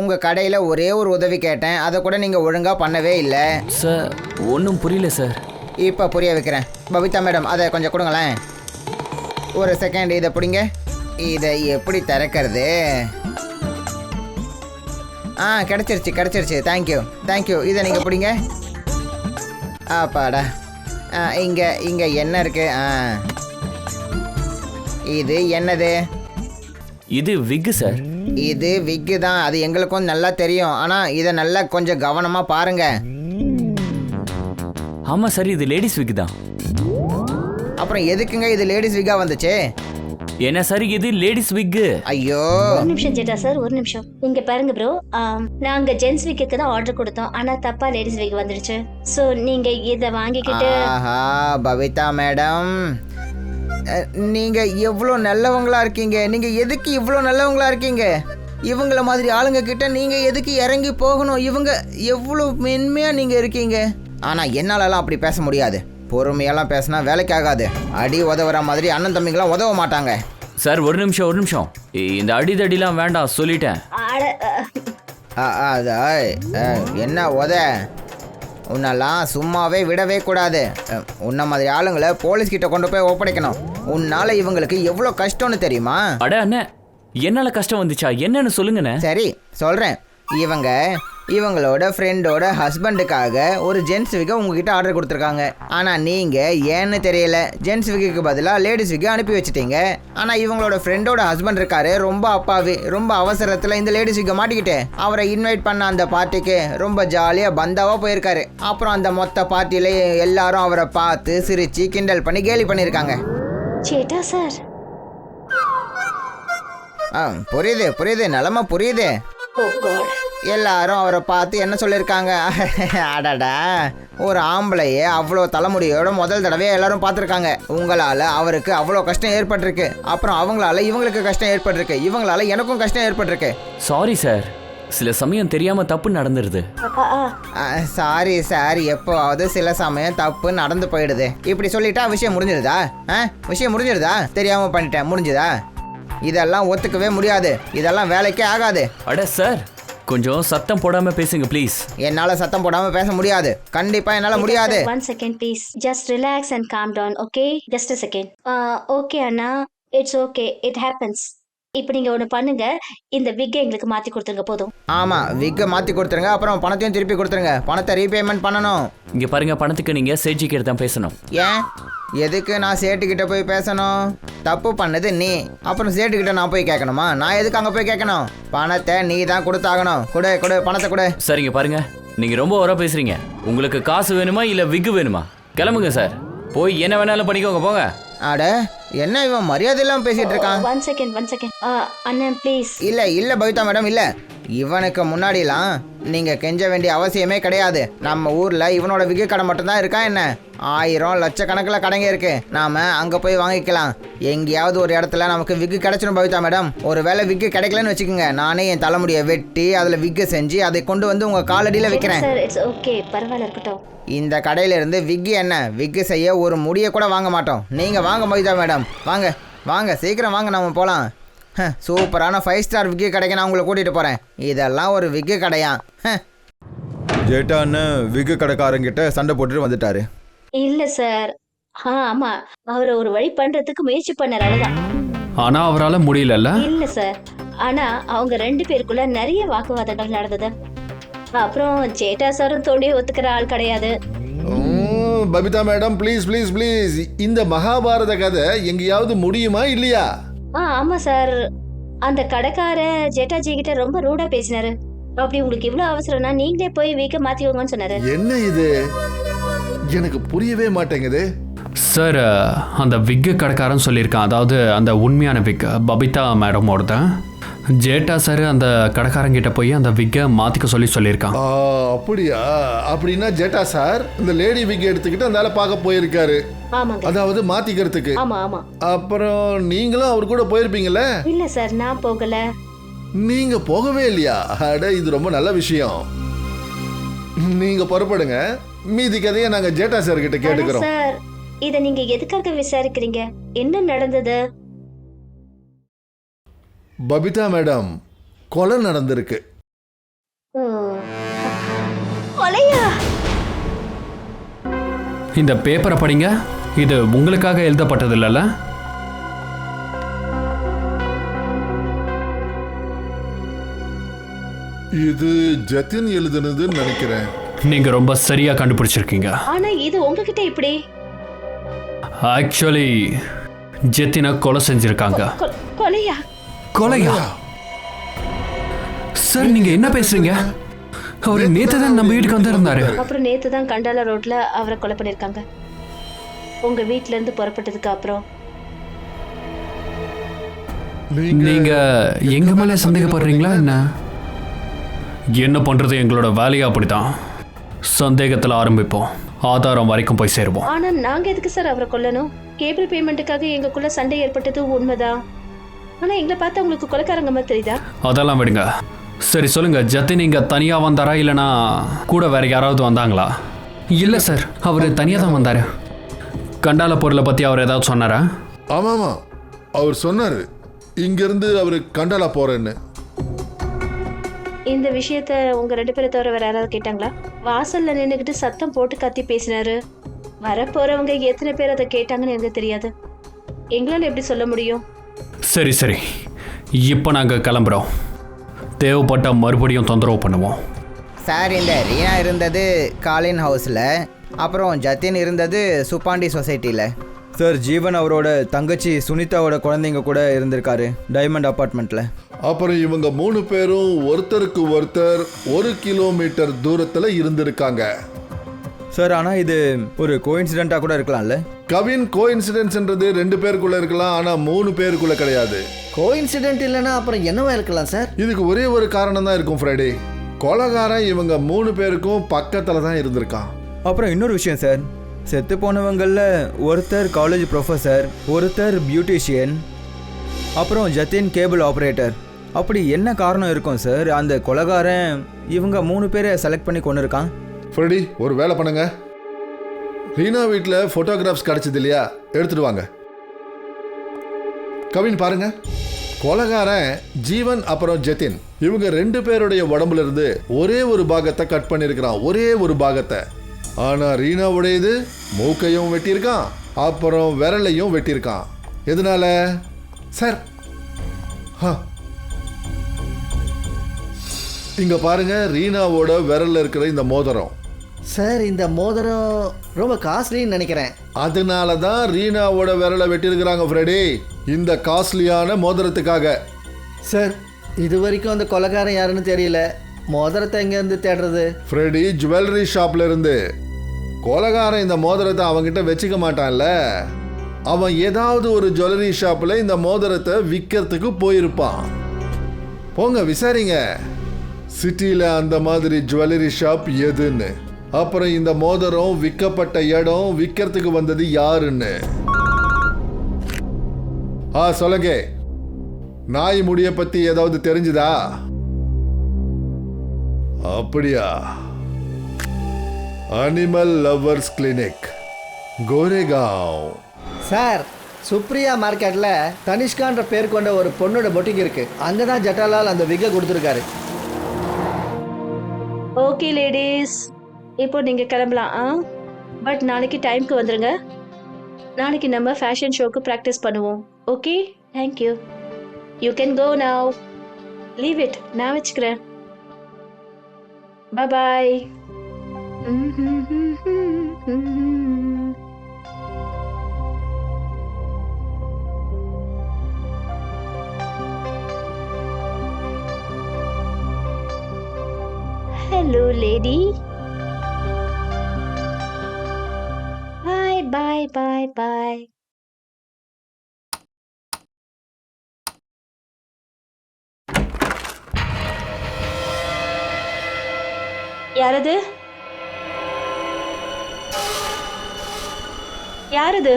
உங்கள் கடையில் ஒரே ஒரு உதவி கேட்டேன், அதை கூட நீங்கள் ஒழுங்காக பண்ணவே இல்லை. சார், ஒன்றும் புரியல சார். இப்போ புரிய வைக்கிறேன். பபிதா மேடம், அதை கொஞ்சம் கொடுங்களேன். ஒரு செகண்ட், இதை பிடிங்க. இதை எப்படி திறக்கிறது? கிடச்சிருச்சு. தேங்க்யூ. இதை நீங்கள் பிடிங்க. ஆப்பாடா. இங்கே என்ன இருக்கு? இது என்னது? இது விக்கு சார். இது விக்கு தான், அது எங்களுக்கும் நல்லா தெரியும். ஆனால் இதை நல்லா கொஞ்சம் கவனமாக பாருங்க. ஆமாம் சார், இது லேடிஸ் விக்கு தான். அப்புறம் எதுக்குங்க இது லேடிஸ் விக்கா வந்துச்சு? என்ன சார், இது லேடிஸ் விக்கு. ஐயோ, ஒரு நிமிஷம் ஜெட்டா சார், ஒரு நிமிஷம். இங்க பாருங்க ப்ரோ, நாங்க ஜென்ஸ் விக்கு தான் ஆர்டர் கொடுத்தோம். ஆனா தப்பா லேடிஸ் விக் வந்துருச்சு. சோ நீங்க இதை வாங்கிக்கிட்டு. ஆஹா பபிதா மேடம், நீங்க எவ்வளோ நல்லவங்களா இருக்கீங்க. நீங்க எதுக்கு இவ்வளோ நல்லவங்களா இருக்கீங்க? இவங்கள மாதிரி ஆளுங்க கிட்ட நீங்க எதுக்கு இறங்கி போகணும்? இவங்க எவ்வளோ மென்மையா நீங்க இருக்கீங்க. ஆனா என்னாலலாம் அப்படி பேச முடியாது. பொறுமையெல்லாம் பேசினா வேலைக்கு ஆகாது. அடி உதவுற மாதிரி அண்ணன் தம்பிங்களாம் உதவ மாட்டாங்க. சார், ஒரு நிமிஷம். இந்த அடிதடிலாம் வேண்டாம் சொல்லிட்டேன். என்ன உத? உன்னெல்லாம் சும்மாவே விடவே கூடாது. உன்ன மாதிரி ஆளுங்களை போலீஸ்கிட்ட கொண்டு போய் ஒப்படைக்கணும். உன்னால இவங்களுக்கு எவ்வளோ கஷ்டம்னு தெரியுமா? அட அண்ணே, என்னால கஷ்டம் வந்துச்சா? என்னன்னு சொல்லுங்கண்ணே. சரி சொல்கிறேன். இவங்களோட ஃப்ரெண்டோட ஹஸ்பண்டுக்காக ஒரு ஜென்ஸ் விக்கை உங்ககிட்ட ஆர்டர் கொடுத்துருக்காங்க. ஆனால் நீங்கள் ஏன்னு தெரியல ஜென்ஸ் விக்கு பதிலாக லேடிஸ் விக்கை அனுப்பி வச்சுட்டீங்க. ஆனால் இவங்களோட ஃப்ரெண்டோட ஹஸ்பண்ட் இருக்காரு ரொம்ப அப்பாவி, ரொம்ப அவசரத்தில் இந்த லேடிஸ் விக்கை மாட்டிக்கிட்டு அவரை இன்வைட் பண்ண அந்த பார்ட்டிக்கு ரொம்ப ஜாலியாக பந்தாவாக போயிருக்காரு. அப்புறம் அந்த மொத்த பார்ட்டியில எல்லாரும் அவரை பார்த்து சிரித்து கிண்டல் பண்ணி கேலி பண்ணியிருக்காங்க. சேட்டா சார். புரியுது நிலமை புரியுது. ஓ காட். எல்லாரும் அவரை பார்த்து என்ன சொல்லியிருக்காங்க, அடடா ஒரு ஆம்பளையே அவ்வளோ தலைமுடியோட முதல் தடவையாக எல்லாரும் பார்த்துருக்காங்க. உங்களால் அவருக்கு அவ்வளோ கஷ்டம் ஏற்பட்டிருக்கு, அப்புறம் அவங்களால இவங்களுக்கு கஷ்டம் ஏற்பட்டிருக்கு, இவங்களால எனக்கும் கஷ்டம் ஏற்பட்டிருக்கு. சாரி சார், சில சமயம் தெரியாம தப்பு நடந்துருது. சாரி சார், எப்போவாவது சில சமயம் தப்பு நடந்து போயிடுது. இப்படி சொல்லிட்டா விஷயம் முடிஞ்சிடுதா? விஷயம் முடிஞ்சிடுதா? தெரியாமல் பண்ணிட்டேன் முடிஞ்சுதா? இதெல்லாம் ஒத்துக்கவே முடியாது, இதெல்லாம் வேலைக்கே ஆகாது. அட சார், கொஞ்சம் சத்தம் போடாம பேசுங்க ப்ளீஸ். என்னால சத்தம் போடாம பேச முடியாது, கண்டிப்பா என்னால முடியாது. 1 second please. Just relax and calm down, okay? Just a second. Okay Anna, it's okay, it happens. இப்போ நீங்க ஒன்று பண்ணுங்க, இந்த விக்கை எங்களுக்கு மாற்றி கொடுத்துருங்க போதும். ஆமாம், விக்கை மாற்றி கொடுத்துருங்க, அப்புறம் பணத்தையும் திருப்பி கொடுத்துருங்க. பணத்தை ரீபேமெண்ட் பண்ணணும். இங்கே பாருங்க, பணத்துக்கு நீங்கள் சேட்ஜிக்கிட்ட தான் பேசணும். ஏன் எதுக்கு நான் சேட்டுக்கிட்ட போய் பேசணும்? தப்பு பண்ணது நீ, அப்புறம் சேட்டுக்கிட்ட நான் போய் கேட்கணுமா? நான் எதுக்கு அங்கே போய் கேட்கணும்? பணத்தை நீ தான் கொடுத்தாகணும். கொடு பணத்தை கொடு. சரிங்க பாருங்க, நீங்கள் ரொம்ப ஓவரா பேசுறீங்க. உங்களுக்கு காசு வேணுமா இல்லை விக்கு வேணுமா? கிளம்புங்க சார், போய் என்ன வேணாலும் பண்ணிக்கோங்க போங்க. அட என்ன இவன் மரியாதை இல்லாமல் பேசிட்டு இருக்கான். 1 second. அண்ணன் ப்ளீஸ். இல்லை பவிதா மேடம், இல்லை. இவனுக்கு முன்னாடிலாம் நீங்கள் கெஞ்ச வேண்டிய அவசியமே கிடையாது. நம்ம ஊரில் இவனோட விக்கு கடை மட்டும்தான் இருக்கா என்ன? 1000 லட்சக்கணக்கில் கடைங்க இருக்கு. நாம் அங்கே போய் வாங்கிக்கலாம். எங்கேயாவது ஒரு இடத்துல நமக்கு விக்கு கிடைச்சிடும் பவிதா மேடம். ஒரு வேளை விக்கு கிடைக்கலன்னு வச்சுக்கோங்க, நானே என் தலைமுடியை வெட்டி அதில் விக்கு செஞ்சு அதை கொண்டு வந்து உங்கள் காலடியில் வைக்கிறேன். சார் இட்ஸ் ஓகே, பரவாயில்ல இருக்கட்டும். இந்த கடையிலிருந்து விக்கு என்ன, விக்கு செய்ய ஒரு முடியை கூட வாங்க மாட்டோம். நீங்கள் வாங்க பவிதா மேடம், வாங்க சீக்கிரம் வாங்க, நம்ம போகலாம். சூப்பரான 5 ஸ்டார் விக்கு கடைக்கு நான் உங்களை கூட்டிகிட்டு போகிறேன். இதெல்லாம் ஒரு விக்கு கடையா? ஜேட்டான்னு விக்கு கடைக்காரங்கிட்ட சண்டை போட்டுட்டு வந்துட்டாரு. இல்ல சார், ஆமா, அவரை ஒரு வழி பண்றதுக்கு முயற்சி பண்ணார், அவ்வளவுதான். ஆனா அவரால் முடியலல்ல. இல்ல சார், ஆனா அவங்க 2 பேருக்குள்ள நிறைய வாக்குவாதங்கள் நடந்தது. அப்புறம் சேட்டா சாரும் தோண்டி ஒத்துக்கிற ஆள் கிடையாது. பபிதா மேடம் ப்ளீஸ், இந்த மகாபாரத கதை எங்கேயாவது முடியுமா இல்லையா? ஆமா சார், அந்த கடைக்கார ஜேட்டாஜி கிட்ட ரொம்ப ரூடா பேசினாரு. அப்படி உங்களுக்கு இவ்வளவு அவசரம்னா நீங்களே போய் வீக்க மாத்திக்கோங்கன்னு சொன்னாரு. என்ன இது எனக்கு புரியவே மாட்டேங்குது சார். அந்த விக்கு கடைக்காரன் சொல்லியிருக்கான், அதாவது அந்த உண்மையான விக் பபிதா மேடமோட தான். ஜேட்டா சார் அந்த கடைக்காரங்கிட்ட போய் அந்த விக்கை மாற்றிக்க சொல்லியிருக்கான். அப்படியா? அப்படின்னா ஜேட்டா சார் இந்த லேடி விக் எடுத்துக்கிட்டு அந்த ஆளை பார்க்க போயிருக்காரு, அதாவது மாத்திக்கிறதுக்கு. அப்புறம் நீங்களும் அவர் கூட போயிருப்பீங்கல்ல? இல்ல சார், நான் போகல. நீங்க போகவே இல்லையா? அட இது ரொம்ப நல்ல விஷயம். நீங்க புறப்படுங்க, மீதி கதையை நாங்க ஜேட்டா சார் கிட்ட கேட்டுக்கிறோம். சார், இத நீங்க எதுக்காக விசாரிக்கிறீங்க? என்ன நடந்தது? பபிதா மேடம், கொலை நடந்திருக்கு. கொலையா? இந்த பேப்பரை படிங்க, இது உங்களுக்காக எழுதப்பட்டது இல்லைல்ல? இது ஜத்தின் எழுதுனதுன்னு நினைக்கிறேன். நீங்க ரொம்ப சரியா கண்டுபிடிச்சிருக்கீங்க. ஆனா இது உங்ககிட்ட இப்படி? ஆக்சுவலி ஜத்தினை கொலை செஞ்சிருக்காங்க. கொலையா? சார் நீங்க என்ன பேசுறீங்க? அவரு நேத்து தான் நம்ம வீட்டுக்கு வந்திருந்தாரு. அப்புறம் நேத்து தான் கண்டால ரோட்ல அவரை கொலை பண்ணிருக்காங்க. உங்க வீட்ல இருந்து புறப்பட்டதுக்கு அப்புறம். நீங்க எங்க மேல சந்தேகப்படுறீங்களா என்ன? என்ன பண்றது, எங்களோட வேலையா அப்படித்தான். சந்தேகத்துல ஆரம்பிப்போம், ஆதாரம் வரைக்கும் போய் சேருவோம். ஆனா நாங்க எதுக்கு சார் அவரை கொல்லணும்? கேபிள் பேமெண்ட்டுக்காக எங்களுக்குள்ள சண்டை ஏற்பட்டது உண்மைதான். ஆனா எங்களை பார்த்தா உங்களுக்கு கொலைக்காரங்க மாதிரி தெரியுதா? அதெல்லாம் விடுங்க. சரி சொல்லுங்க, ஜத்தின் நீங்க தனியா வந்தாரா இல்லைனா கூட வேற யாராவது வந்தாங்களா? இல்ல சார், அவர் தனியா தான் வந்தாரு. கண்டால பொருளை பத்தி அவர் ஏதாவது சொன்னாரா? ஆமாமா, அவர் சொன்னாரு இங்கிருந்து அவர் கண்டாலா போறேன்னு. இந்த விஷயத்த உங்க 2 பேரை தவிர வேற யாராவது கேட்டாங்களா? வாசல்ல நின்னுக்கிட்டு சத்தம் போட்டு கத்தி பேசினாரு. வரப்போறவங்க எத்தனை பேர் அதை கேட்டாங்கன்னு எனக்கு தெரியாது. எங்களால எப்படி சொல்ல முடியும்? சரி இப்போ நாங்கள் கிளம்புறோம். தேவைப்பட்ட மறுபடியும் தொந்தரவு பண்ணுவோம். சார், இந்த ரீனா இருந்தது காலின் ஹவுஸில், அப்புறம் ஜத்தின் இருந்தது சுப்பாண்டி சொசைட்டியில். சார், ஜீவன் அவரோட தங்கச்சி சுனிதாவோட குழந்தைங்க கூட இருந்திருக்காரு டைமண்ட் அப்பார்ட்மெண்ட்டில். அப்புறம் இவங்க 3 பேரும் ஒருத்தருக்கு ஒருத்தர் 1 கிலோமீட்டர் தூரத்தில் இருந்திருக்காங்க. சார், ஆனால் இது ஒரு கோஇன்சிடென்ட்டாக கூட இருக்கலாம்ல? கவின், கோஇன்சிடென்ட்ஸ்ன்றது 2 பேருக்குள்ள இருக்கலாம், ஆனால் 3 பேருக்குள்ள கிடையாது. கோஇன்சிடென்ட் இல்லைன்னா அப்புறம் என்னவா இருக்கலாம் சார்? இதுக்கு ஒரே ஒரு காரணம் தான் இருக்கும் ஃப்ரைடே. கொலைகாரன் இவங்க 3 பேருக்கும் பக்கத்தில் தான் இருந்திருக்கான். அப்புறம் இன்னொரு விஷயம் சார், செத்து போனவங்களில் ஒருத்தர் காலேஜ் ப்ரொஃபஸர், ஒருத்தர் பியூட்டிஷியன், அப்புறம் ஜத்தின் கேபிள் ஆப்ரேட்டர். அப்படி என்ன காரணம் இருக்கும் சார் அந்த கொலைகாரன் இவங்க 3 பேரை செலக்ட் பண்ணி கொண்டு இருக்கான்? ஃப்ரெடி, ஒரு வேலை பண்ணுங்க. ரீனா வீட்டில் ஃபோட்டோகிராஃப்ஸ் கிடச்சது இல்லையா, எடுத்துட்டு வாங்க. கவின் பாருங்க, கொலைகாரன் ஜீவன் அப்புறம் ஜத்தின் இவங்க 2 பேருடைய உடம்புல இருந்து ஒரே ஒரு பாகத்தை கட் பண்ணியிருக்கிறான், ஒரே ஒரு பாகத்தை. ஆனால் ரீனாவுடையது மூக்கையும் வெட்டியிருக்கான், அப்புறம் விரலையும் வெட்டியிருக்கான். எதனால சார்? இங்க பாருங்க, ரீனாவோட விரல்ல இருக்கிற இந்த மோதிரம். சார், இந்த மோதிரம் ரொம்ப காஸ்ட்லின்னு நினைக்கிறேன். அதனால தான் ரீனாவோட விரலை வெட்டியிருக்கிறாங்க ஃப்ரெடி, இந்த காஸ்ட்லியான மோதிரத்துக்காக. சார், இது வரைக்கும் அந்த கொலைகாரன் யாருன்னு தெரியல. மோதிரத்தை எங்கேருந்து தேடுறது? ஃப்ரெடி, ஜுவல்லரி ஷாப்ல இருந்து. கொலைகாரன் இந்த மோதிரத்தை அவன்கிட்ட வச்சுக்க மாட்டான்ல, அவன் ஏதாவது ஒரு ஜுவல்லரி ஷாப்ல இந்த மோதிரத்தை விற்கிறதுக்கு போயிருப்பான். போங்க விசாரிங்க சிட்டியில் அந்த மாதிரி ஜுவல்லரி ஷாப் எதுன்னு, அப்புறம் இந்த மோதிரம் விற்கப்பட்ட இடம், விற்கிறதுக்கு வந்தது யாருன்னு. சொல்லுங்க, நாய் முடிய பத்தி ஏதாவது தெரிஞ்சுதா? அப்படியா? Animal lovers clinic, Goregaon. Sir, Supriya மார்க்கெட்டில் தனிஷ்கான்ற பேர் கொண்ட ஒரு பொண்ணோட பொட்டிக் இருக்கு. அங்கே தான் ஜட்டாலால் அந்த விகை கொடுத்துருக்காரு. ஓகே லேடிஸ், இப்போ நீங்கள் கிளம்பலாம். பட் நாளைக்கு டைம்க்கு வந்துடுங்க. நாளைக்கு நம்ம ஃபேஷன் ஷோக்கு ப்ராக்டிஸ் பண்ணுவோம். Okay, thank you. You can go now. Leave it, நான் வச்சுக்கிறேன். பாய். Hello, lady. Bye, bye, bye, bye. யாரது? யாரது?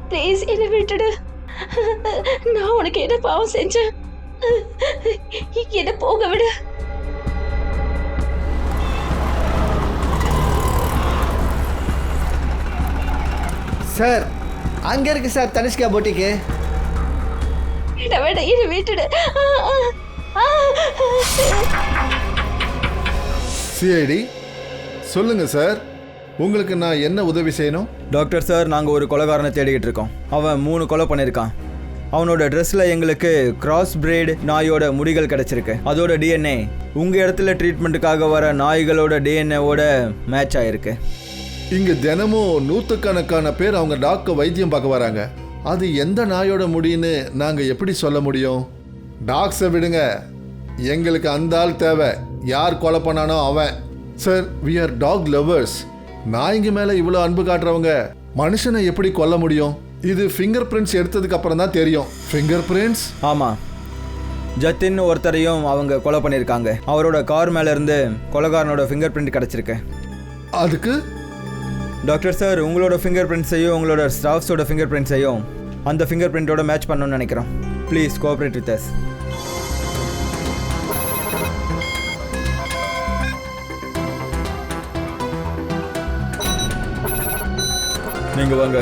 ப்ளீஸ் என்னை விட்டுடு. நான் உனக்கு என்ன பாவம் செஞ்சேன்? என்ன போக விடு. சார், அங்கே இருக்கு சார் தனிஷ்கா பொட்டிக்கு. வேண்டாம், என்னை விட்டுடு. சிஐடி சொல்லுங்க சார், உங்களுக்கு நான் என்ன உதவி செய்யணும்? டாக்டர் சார், நாங்கள் ஒரு கொலைகாரனை தேடிக்கிட்டு இருக்கோம். அவன் 3 கொலை பண்ணியிருக்கான். அவனோட ட்ரெஸ்ஸில் எங்களுக்கு கிராஸ் பிரீட் நாயோட முடிகள் கிடச்சிருக்கு. அதோட டிஎன்ஏ உங்கள் இடத்துல ட்ரீட்மெண்ட்டுக்காக வர நாய்களோட டிஎன்ஏவோட மேட்ச் ஆகிருக்கு. இங்கே தினமும் 100கணக்கான பேர் அவங்க டாக்டர் வைத்தியம் பார்க்க வராங்க. அது எந்த நாயோட முடின்னு நாங்கள் எப்படி சொல்ல முடியும்? டாக்ஸை விடுங்க, எங்களுக்கு அந்த ஆள் தேவை. யார் கொலை பண்ணானோ அவன். Sir, we are dog lovers. நாய்ங்க மேலே இவ்வளோ அன்பு காட்டுறவங்க மனுஷனை எப்படி கொல்ல முடியும்? இது ஃபிங்கர் பிரிண்ட்ஸ் எடுத்ததுக்கு அப்புறம் தான் தெரியும். Finger prints? ஆமாம், ஜத்தின் ஒருத்தரையும் அவங்க கொலை பண்ணியிருக்காங்க. அவரோட கார் மேலே இருந்து கொலைகாரனோட ஃபிங்கர் பிரிண்ட் கிடச்சிருக்கு. அதுக்கு டாக்டர் சார், உங்களோட ஃபிங்கர் பிரிண்ட்ஸையும் உங்களோட ஸ்டாஃப்ஸோட ஃபிங்கர் பிரிண்ட்ஸையும் அந்த ஃபிங்கர் பிரிண்ட்டோட மேட்ச் பண்ணணும்னு நினைக்கிறோம். Please cooperate with us. நீங்கள் வாங்க.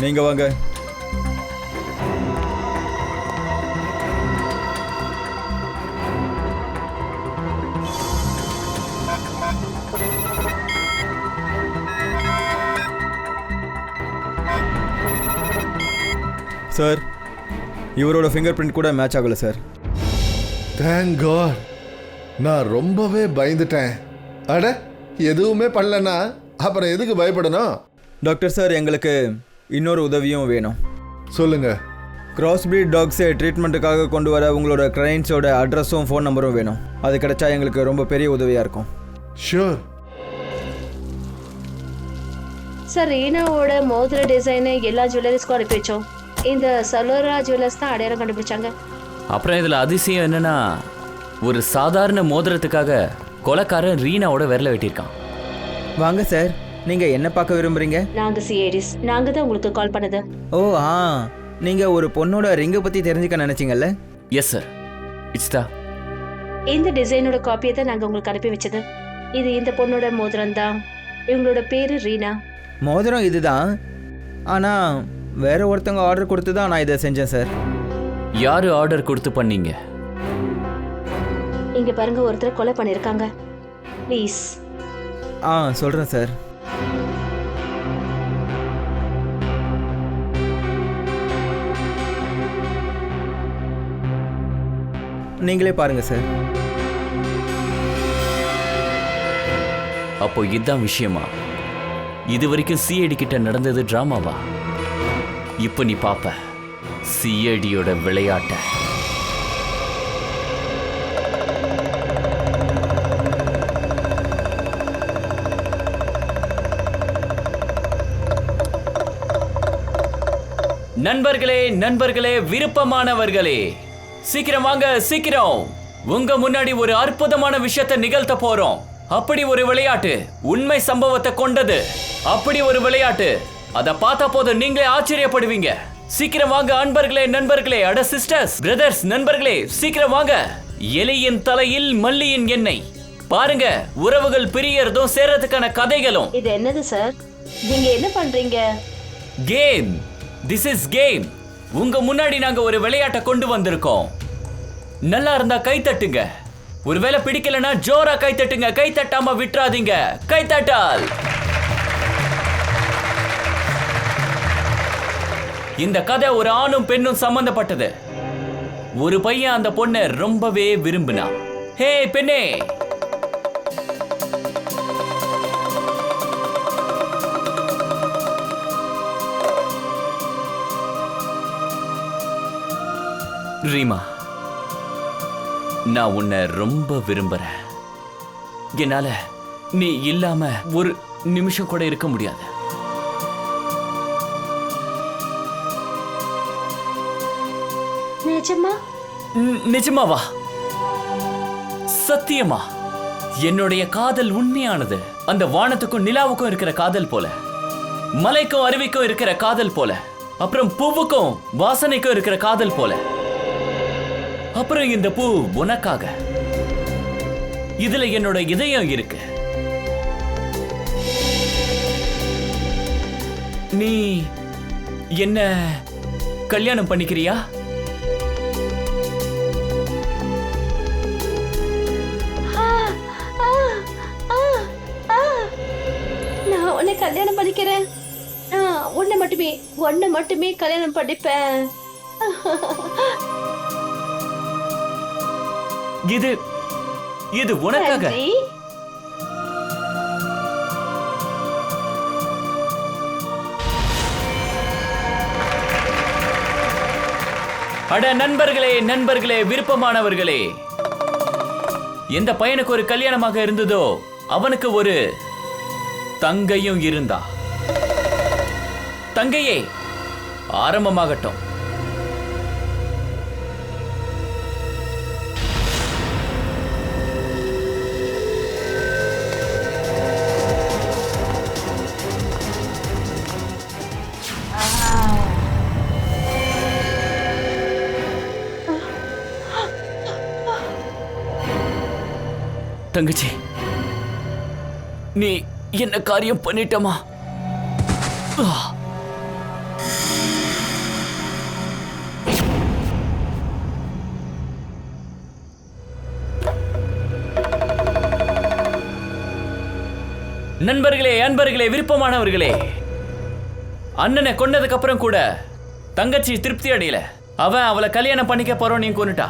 நீங்க வாங்க. சார், இவரோட ஃபிங்கர் பிரிண்ட் கூட மேட்ச் ஆகலை சார். Thank God. நான் ரொம்பவே பயந்துட்டேன். அட, எதுவுமே பண்ணலன்னா அப்புறம் எதுக்கு பயப்படணும்? டாக்டர் சார், எங்களுக்கு இன்னொரு உதவியும் வேணும். சொல்லுங்க. கிராஸ் பிரீட் டாக்ஸை ட்ரீட்மெண்ட்டுக்காக கொண்டு வர உங்களோட கிளைண்ட்ஸோட அட்ரஸும் ஃபோன் நம்பரும் வேணும். அது கிடைச்சா எங்களுக்கு ரொம்ப பெரிய உதவியாக இருக்கும். ஷூர். சார், ரீனாவோட மோதிர டிசைனை எல்லா ஜுவல்லரிஸ்க்கும் அனுப்பி வச்சோம். இந்த சலோரா ஜுவல்லர்ஸ் தான் அடையாளம் கண்டுபிடிச்சாங்க. அப்புறம் இதில் அதிசயம் என்னன்னா, ஒரு சாதாரண மோதிரத்துக்காக கொலைக்காரன் ரீனாவோட விரல வெட்டியிருக்கான். வாங்க சார், நீங்கள் என்ன பார்க்க விரும்புகிறீங்க? நாங்க சிஐடிஸ். நாங்க தான் உங்களுக்கு கால் பண்ணது. ஓ ஆ, நீங்கள் ஒரு பொண்ணோட ரிங்கை பற்றி தெரிஞ்சுக்க நினச்சிங்கல்ல? எஸ் சார், இட்ஸ் தா. இந்த டிசைனோட காப்பியை தான் நாங்க உங்களுக்கு அனுப்பி வச்சது. இது இந்த பொண்ணோட மோதிரம் தான். இவங்களோட பேரு ரீனா. மோதிரம் இதுதான், ஆனால் வேற ஒருத்தவங்க ஆர்டர் கொடுத்து தான் நான் இதை செஞ்சேன் சார். யாரு ஆர்டர் கொடுத்து பண்ணீங்க? இங்க பாருங்க, ஒருத்தர் கொலை பண்ணிருக்காங்க. ப்ளீஸ். சொல்கிறேன் சார். நீங்களே பாருங்க சார். அப்போ இதுதான் விஷயமா? இது வரைக்கும் சிஐடி கிட்ட நடந்தது டிராமாவா? இப்போ நீ பாப்ப சிஐடியோட விளையாட்ட. நண்பர்களே, நண்பர்களே, விருப்பமானவர்களே, சீக்கிரம் வாங்க, சீக்கிரம். உங்க முன்னாடி ஒரு அற்புதமான விஷயத்தை நிகழ்த்த போறோம். அப்படி ஒரு விளையாட்டு, உண்மை சம்பவத்தை கொண்டது. அப்படி ஒரு விளையாட்டு, அதை பார்த்தா போதும் நீங்களே ஆச்சரியப்படுவீங்க. சீக்கிரம் வாங்க அன்பர்களே, நண்பர்களே, அட சிஸ்டர்ஸ், பிரதர்ஸ், நண்பர்களே, சீக்கிரம் வாங்க. எலியின் தலையில் மல்லியின் எண்ணெய். பாருங்க, உறவுகள் பிரியறதும் சேர்றதுக்கான கதைகளும். இது என்னது சார்? நீங்க என்ன பண்றீங்க? கேம். This is game. உங்க முன்னாடி நாங்க ஒரு விளையாட்டை கொண்டு வந்திருக்கோம். நல்லா இருந்தா கை தட்டுங்க. ஒருவேளை பிடிக்கலனா ஜோரா கை தட்டுங்க. கை தட்டாம விட்டுறாதீங்க. கை தட்டால். இந்த கதை ஒரு ஆணும் பெண்ணும் சம்பந்தப்பட்டது. ஒரு பையன் அந்த பொண்ணை ரொம்பவே விரும்பினான். ஹே பெண்ணே, ரீமா, நான் உன்னை ரொம்ப விரும்புறேன். என்னால நீ இல்லாம ஒரு நிமிஷம் கூட இருக்க முடியாது. நிஜமா? நிஜமாவா? சத்தியமா? என்னுடைய காதல் உண்மையானது. அந்த வானத்துக்கும் நிலாவுக்கும் இருக்கிற காதல் போல, மலைக்கும் அருவிக்கும் இருக்கிற காதல் போல, அப்புறம் பூவுக்கும் வாசனைக்கும் இருக்கிற காதல் போல. அப்புறம் இந்த பூ உனக்காக. இதுல என்னோட இதயம் இருக்கு. நீ என்ன கல்யாணம் பண்ணிக்கிறியா? நான் உன்னை கல்யாணம் பண்ணிக்கிறேன். உன்னை மட்டுமே கல்யாணம் பண்ணிப்பேன். இது உனக்காக. அட நண்பர்களே நண்பர்களே, விருப்பமானவர்களே, எந்த பையனுக்கு ஒரு கல்யாணமாக இருந்ததோ அவனுக்கு ஒரு தங்கையும் இருந்தா. தங்கையே, ஆரம்பமாகட்டும். தங்கச்சி, நீ என்ன காரியம் பண்ணிட்டமா? நண்பர்களே, அன்பர்களே, விருப்பமானவர்களே, அண்ணனை கொன்னதுக்கு அப்புறம் கூட தங்கச்சி திருப்தி அடையல. அவன் அவளை கல்யாணம் பண்ணிக்க போறோம் நீ கொன்னுட்டா.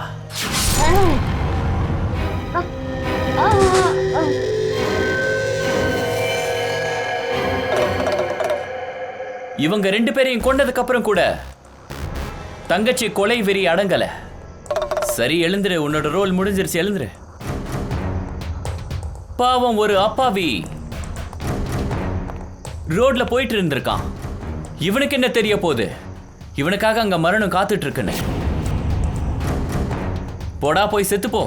இவங்க 2 பேரையும் கொண்டதுக்கு அப்புறம் கூட தங்கச்சி கொலை வெறி அடங்கல. சரி, எழுந்துரு, உன்னோட ரோல் முடிஞ்சிருச்சு, எழுந்துரு. பாவம், ஒரு அப்பாவி ரோட்ல போயிட்டு இருந்திருக்கான். இவனுக்கு என்ன தெரிய போகுது? இவனுக்காக அங்க மரணம் காத்துட்டு இருக்குன்னு. போடா, போய் செத்து போ.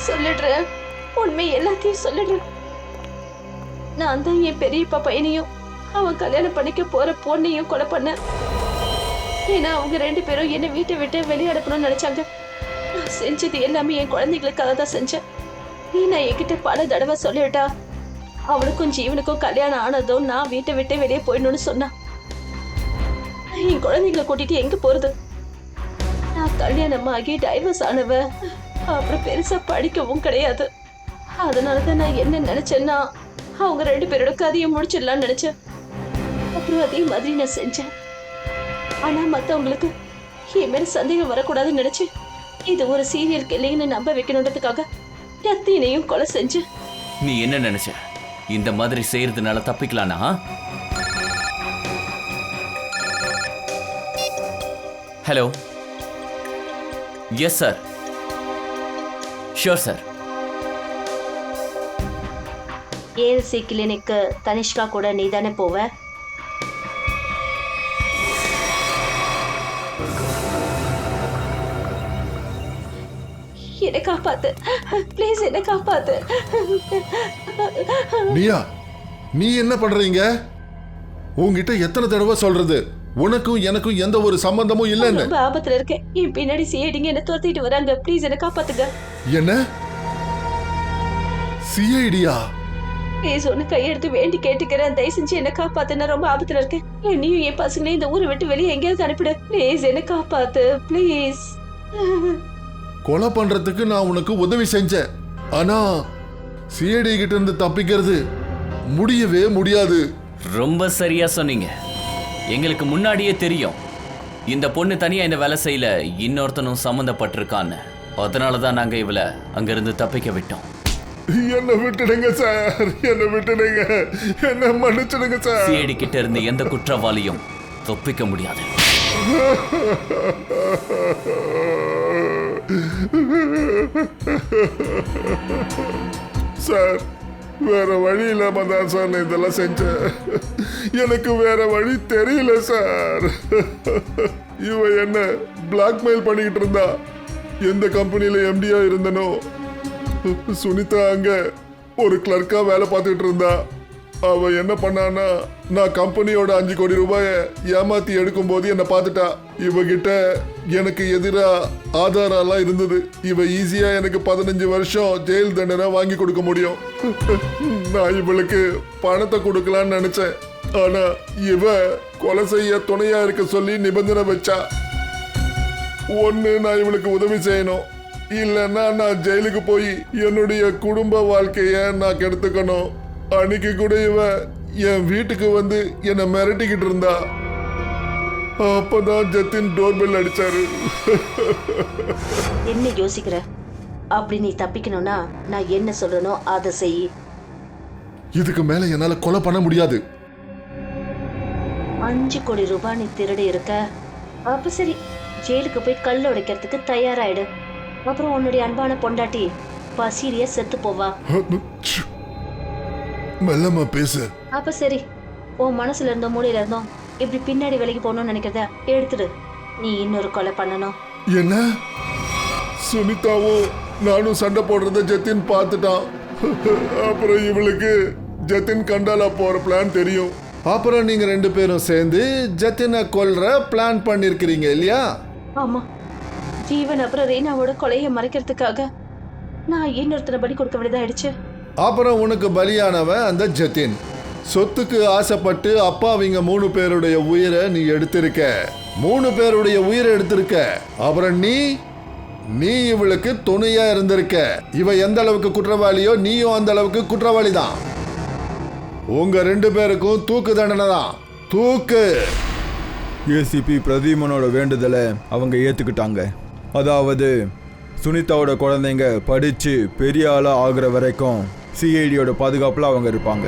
சொல்லிடுறேன், உண்மை எல்லாத்தையும் சொல்லிடுறேன். நான் தான் என் பெரியப்பா பையனையும் அவன் கல்யாணம் பண்ணிக்க போற பொண்ணையும் கொலை பண்ணேன். ஏன்னா அவங்க 2 பேரும் என்னை வீட்டை விட்டு வெளியே அனுப்பணும்னு நினைச்சாங்க. நான் செஞ்சது எல்லாமே என் குழந்தைகளுக்காக தான் செஞ்சேன். நான் என்கிட்ட பல தடவை சொல்லிவிட்டா அவனுக்கும் ஜீவனுக்கும் கல்யாணம் ஆனதும் நான் வீட்டை விட்டு வெளியே போயிடணும்னு சொன்னான். என் குழந்தைங்களை கூட்டிட்டு எங்க போறது? நான் கல்யாணமாகி டைவர்ஸ் ஆனவ, அப்புறம் பெருசா படிக்கவும் கிடையாது. அதனாலதான் நான் என்ன நினைச்சேன்னா அவங்க 2 பேரோட கதையை முடிச்சிடலாம்னு நினைச்சேன். அப்புறம் அதே மாதிரி நான் செஞ்சேன். ஆனா மத்தவங்களுக்கு என் மேல சந்தேகம் வரக்கூடாதுன்னு நினைச்சேன். இது ஒரு சீரியல் கில்லிங்னு நம்ப வைக்கணுன்றதுக்காக ரத்தினையும் கொலை செஞ்சேன். நீ என்ன நினைச்ச? இந்த மாதிரி செய்யறதுனால தப்பிக்கலானா? Hello, yes sir, sure sir. ALC கிளினிக்கு தனிஷ்கா கூட நீ தானே போவ? என்ன காப்பாத்து ப்ளீஸ், என்ன காப்பாத்து. நீயா, நீ என்ன பண்றீங்க? உங்ககிட்ட எத்தனை தடவை சொல்றது உனக்கும் எனக்கும் எந்த ஒரு சம்பந்தமும் இல்லைன்னு? ரொம்ப ஆபத்துல இருக்கேன். என் பின்னாடி சிஐடிங்க என்ன துரத்திட்டு வராங்க. ப்ளீஸ் என்ன காப்பாத்துங்க. என்ன சிஐடியா? ப்ளீஸ் ஒன்னு கையெடுத்து வேண்டி கேட்டுக்கிறேன். தயவு செஞ்சு என்ன காப்பாத்து. நான் ரொம்ப ஆபத்துல இருக்கேன். என்னையும் என் பசங்களையும் இந்த ஊரை விட்டு வெளியே எங்கேயாவது அனுப்பிடு. ப்ளீஸ் என்ன காப்பாத்து ப்ளீஸ். கொலை பண்றதுக்கு நான் உனக்கு உதவி செஞ்சேன். ஆனா சிஐடி கிட்ட இருந்து தப்பிக்கிறது முடியவே முடியாது. ரொம்ப சரியா சொன்னீங்க. எங்களுக்கு முன்னாடியே தெரியும் இந்த பொண்ணு தனியா இந்த வேலை செய்யல, இன்னொருத்தனும் சம்மந்தப்பட்டிருக்கான்னு. அதனாலதான் நாங்க இவளை அங்கிருந்து தப்பிக்க விட்டோம். என்ன விட்டுடுங்க சார், என்ன விட்டுடுங்க, என்ன மன்னிச்சிடுங்க சார். சிஐடி கிட்ட இருந்து எந்த குற்றவாளியும் தப்பிக்க முடியாது. சார், வேற வழி இல்லாம தான் சார் நான் இதெல்லாம் செஞ்சேன். எனக்கு வேற வழி தெரியல சார். இவ என்ன பிளாக்மெயில் பண்ணிக்கிட்டு இருந்தா. எந்த கம்பெனியில எம்டியா இருந்தனோ, சுனிதா அங்க ஒரு கிளர்க்கா வேலை பார்த்துட்டு இருந்தா. அவ என்ன பண்ணான்னா, நான் கம்பெனியோட 5 கோடி ரூபாயை ஏமாத்தி எடுக்கும் போது என்ன பார்த்துட்டா. இவகிட்ட எனக்கு எதிரா ஆதாரம்லாம் இருந்தது. இவ ஈஸியா எனக்கு 15 வருஷம் ஜெயில் தண்டனை வாங்கி கொடுக்க முடியும். நான் இவளுக்கு பணத்தை கொடுக்கலான்னு நினைச்சேன். ஆனா இவ கொலை செய்ய துணையா இருக்க சொல்லி நிபந்தனை வச்சா. ஒண்ணு, நான் இவளுக்கு உதவி செய்யணும், இல்லைன்னா நான் ஜெயிலுக்கு போய் என்னுடைய குடும்ப வாழ்க்கைய நான் கெடுத்துக்கணும். அன்னைக்கு கூட இவ என் வீட்டுக்கு வந்து என்னை மிரட்டிக்கிட்டு இருந்தா. அப்பதான் ஜத்தின் டோர்பெல் அடிச்சாரு. என்ன யோசிக்கிற? அப்படி நீ தப்பிக்கணும்னா நான் என்ன சொல்றனோ அதை செய். இதுக்கு மேல என்னால கொலை பண்ண முடியாது. 5 கோடி ரூபாய் நீ திருடி இருக்க. அப்ப சரி, ஜெயிலுக்கு போய் கல் உடைக்கிறதுக்கு தயாராயிடு. அப்புறம் உன்னுடைய அன்பான பொண்டாட்டி பசிரிய செத்து போவா. மெல்லமா பேசு. அப்ப சரி, உன் மனசுல இருந்தோ மூளையில இருந்தோ இப்படி பின்னாடி விலைக்கு போகணும்னு நினைக்கிறத எடுத்துடு. நீ இன்னொரு கொலை பண்ணணும். என்ன? சுனிதாவும் நானும் சண்டை போடுறத ஜத்தின் பார்த்துட்டான். அப்புறம் இவளுக்கு ஜத்தின் கண்டாலா போற பிளான் தெரியும். அப்புறம் நீங்க 2 பேரும் சேர்ந்து ஜத்தினை கொல்ற பிளான் பண்ணிருக்கிறீங்க இல்லையா? ஆமா, ஜீவன் அப்புறம் ரீனாவோட கொலையை மறைக்கிறதுக்காக நான் இன்னொருத்தனை பலி கொடுக்க வேண்டியதாயிடுச்சு. அப்புறம் உனக்கு பலியானவன் அந்த ஜத்தின். சொத்துக்கு ஆசைப்பட்டு அப்பாவிங்க 3 பேருடைய உயிரை நீ எடுத்திருக்க. 3 பேருடைய உயிரை எடுத்திருக்க. அப்புறம் நீ இவளுக்கு துணையா இருந்திருக்க. இவ எந்த அளவுக்கு குற்றவாளியோ நீயும் அந்த அளவுக்கு குற்றவாளி தான். உங்க 2 பேருக்கும் தூக்கு தண்டனை தான். தூக்கு. ஏசிபி பிரதீமனோட வேண்டுதலை அவங்க ஏற்றுக்கிட்டாங்க. அதாவது சுனிதாவோட குழந்தைங்க படித்து பெரிய ஆளாக ஆகுற வரைக்கும் சிஐடியோட பாதுகாப்பில் அவங்க இருப்பாங்க.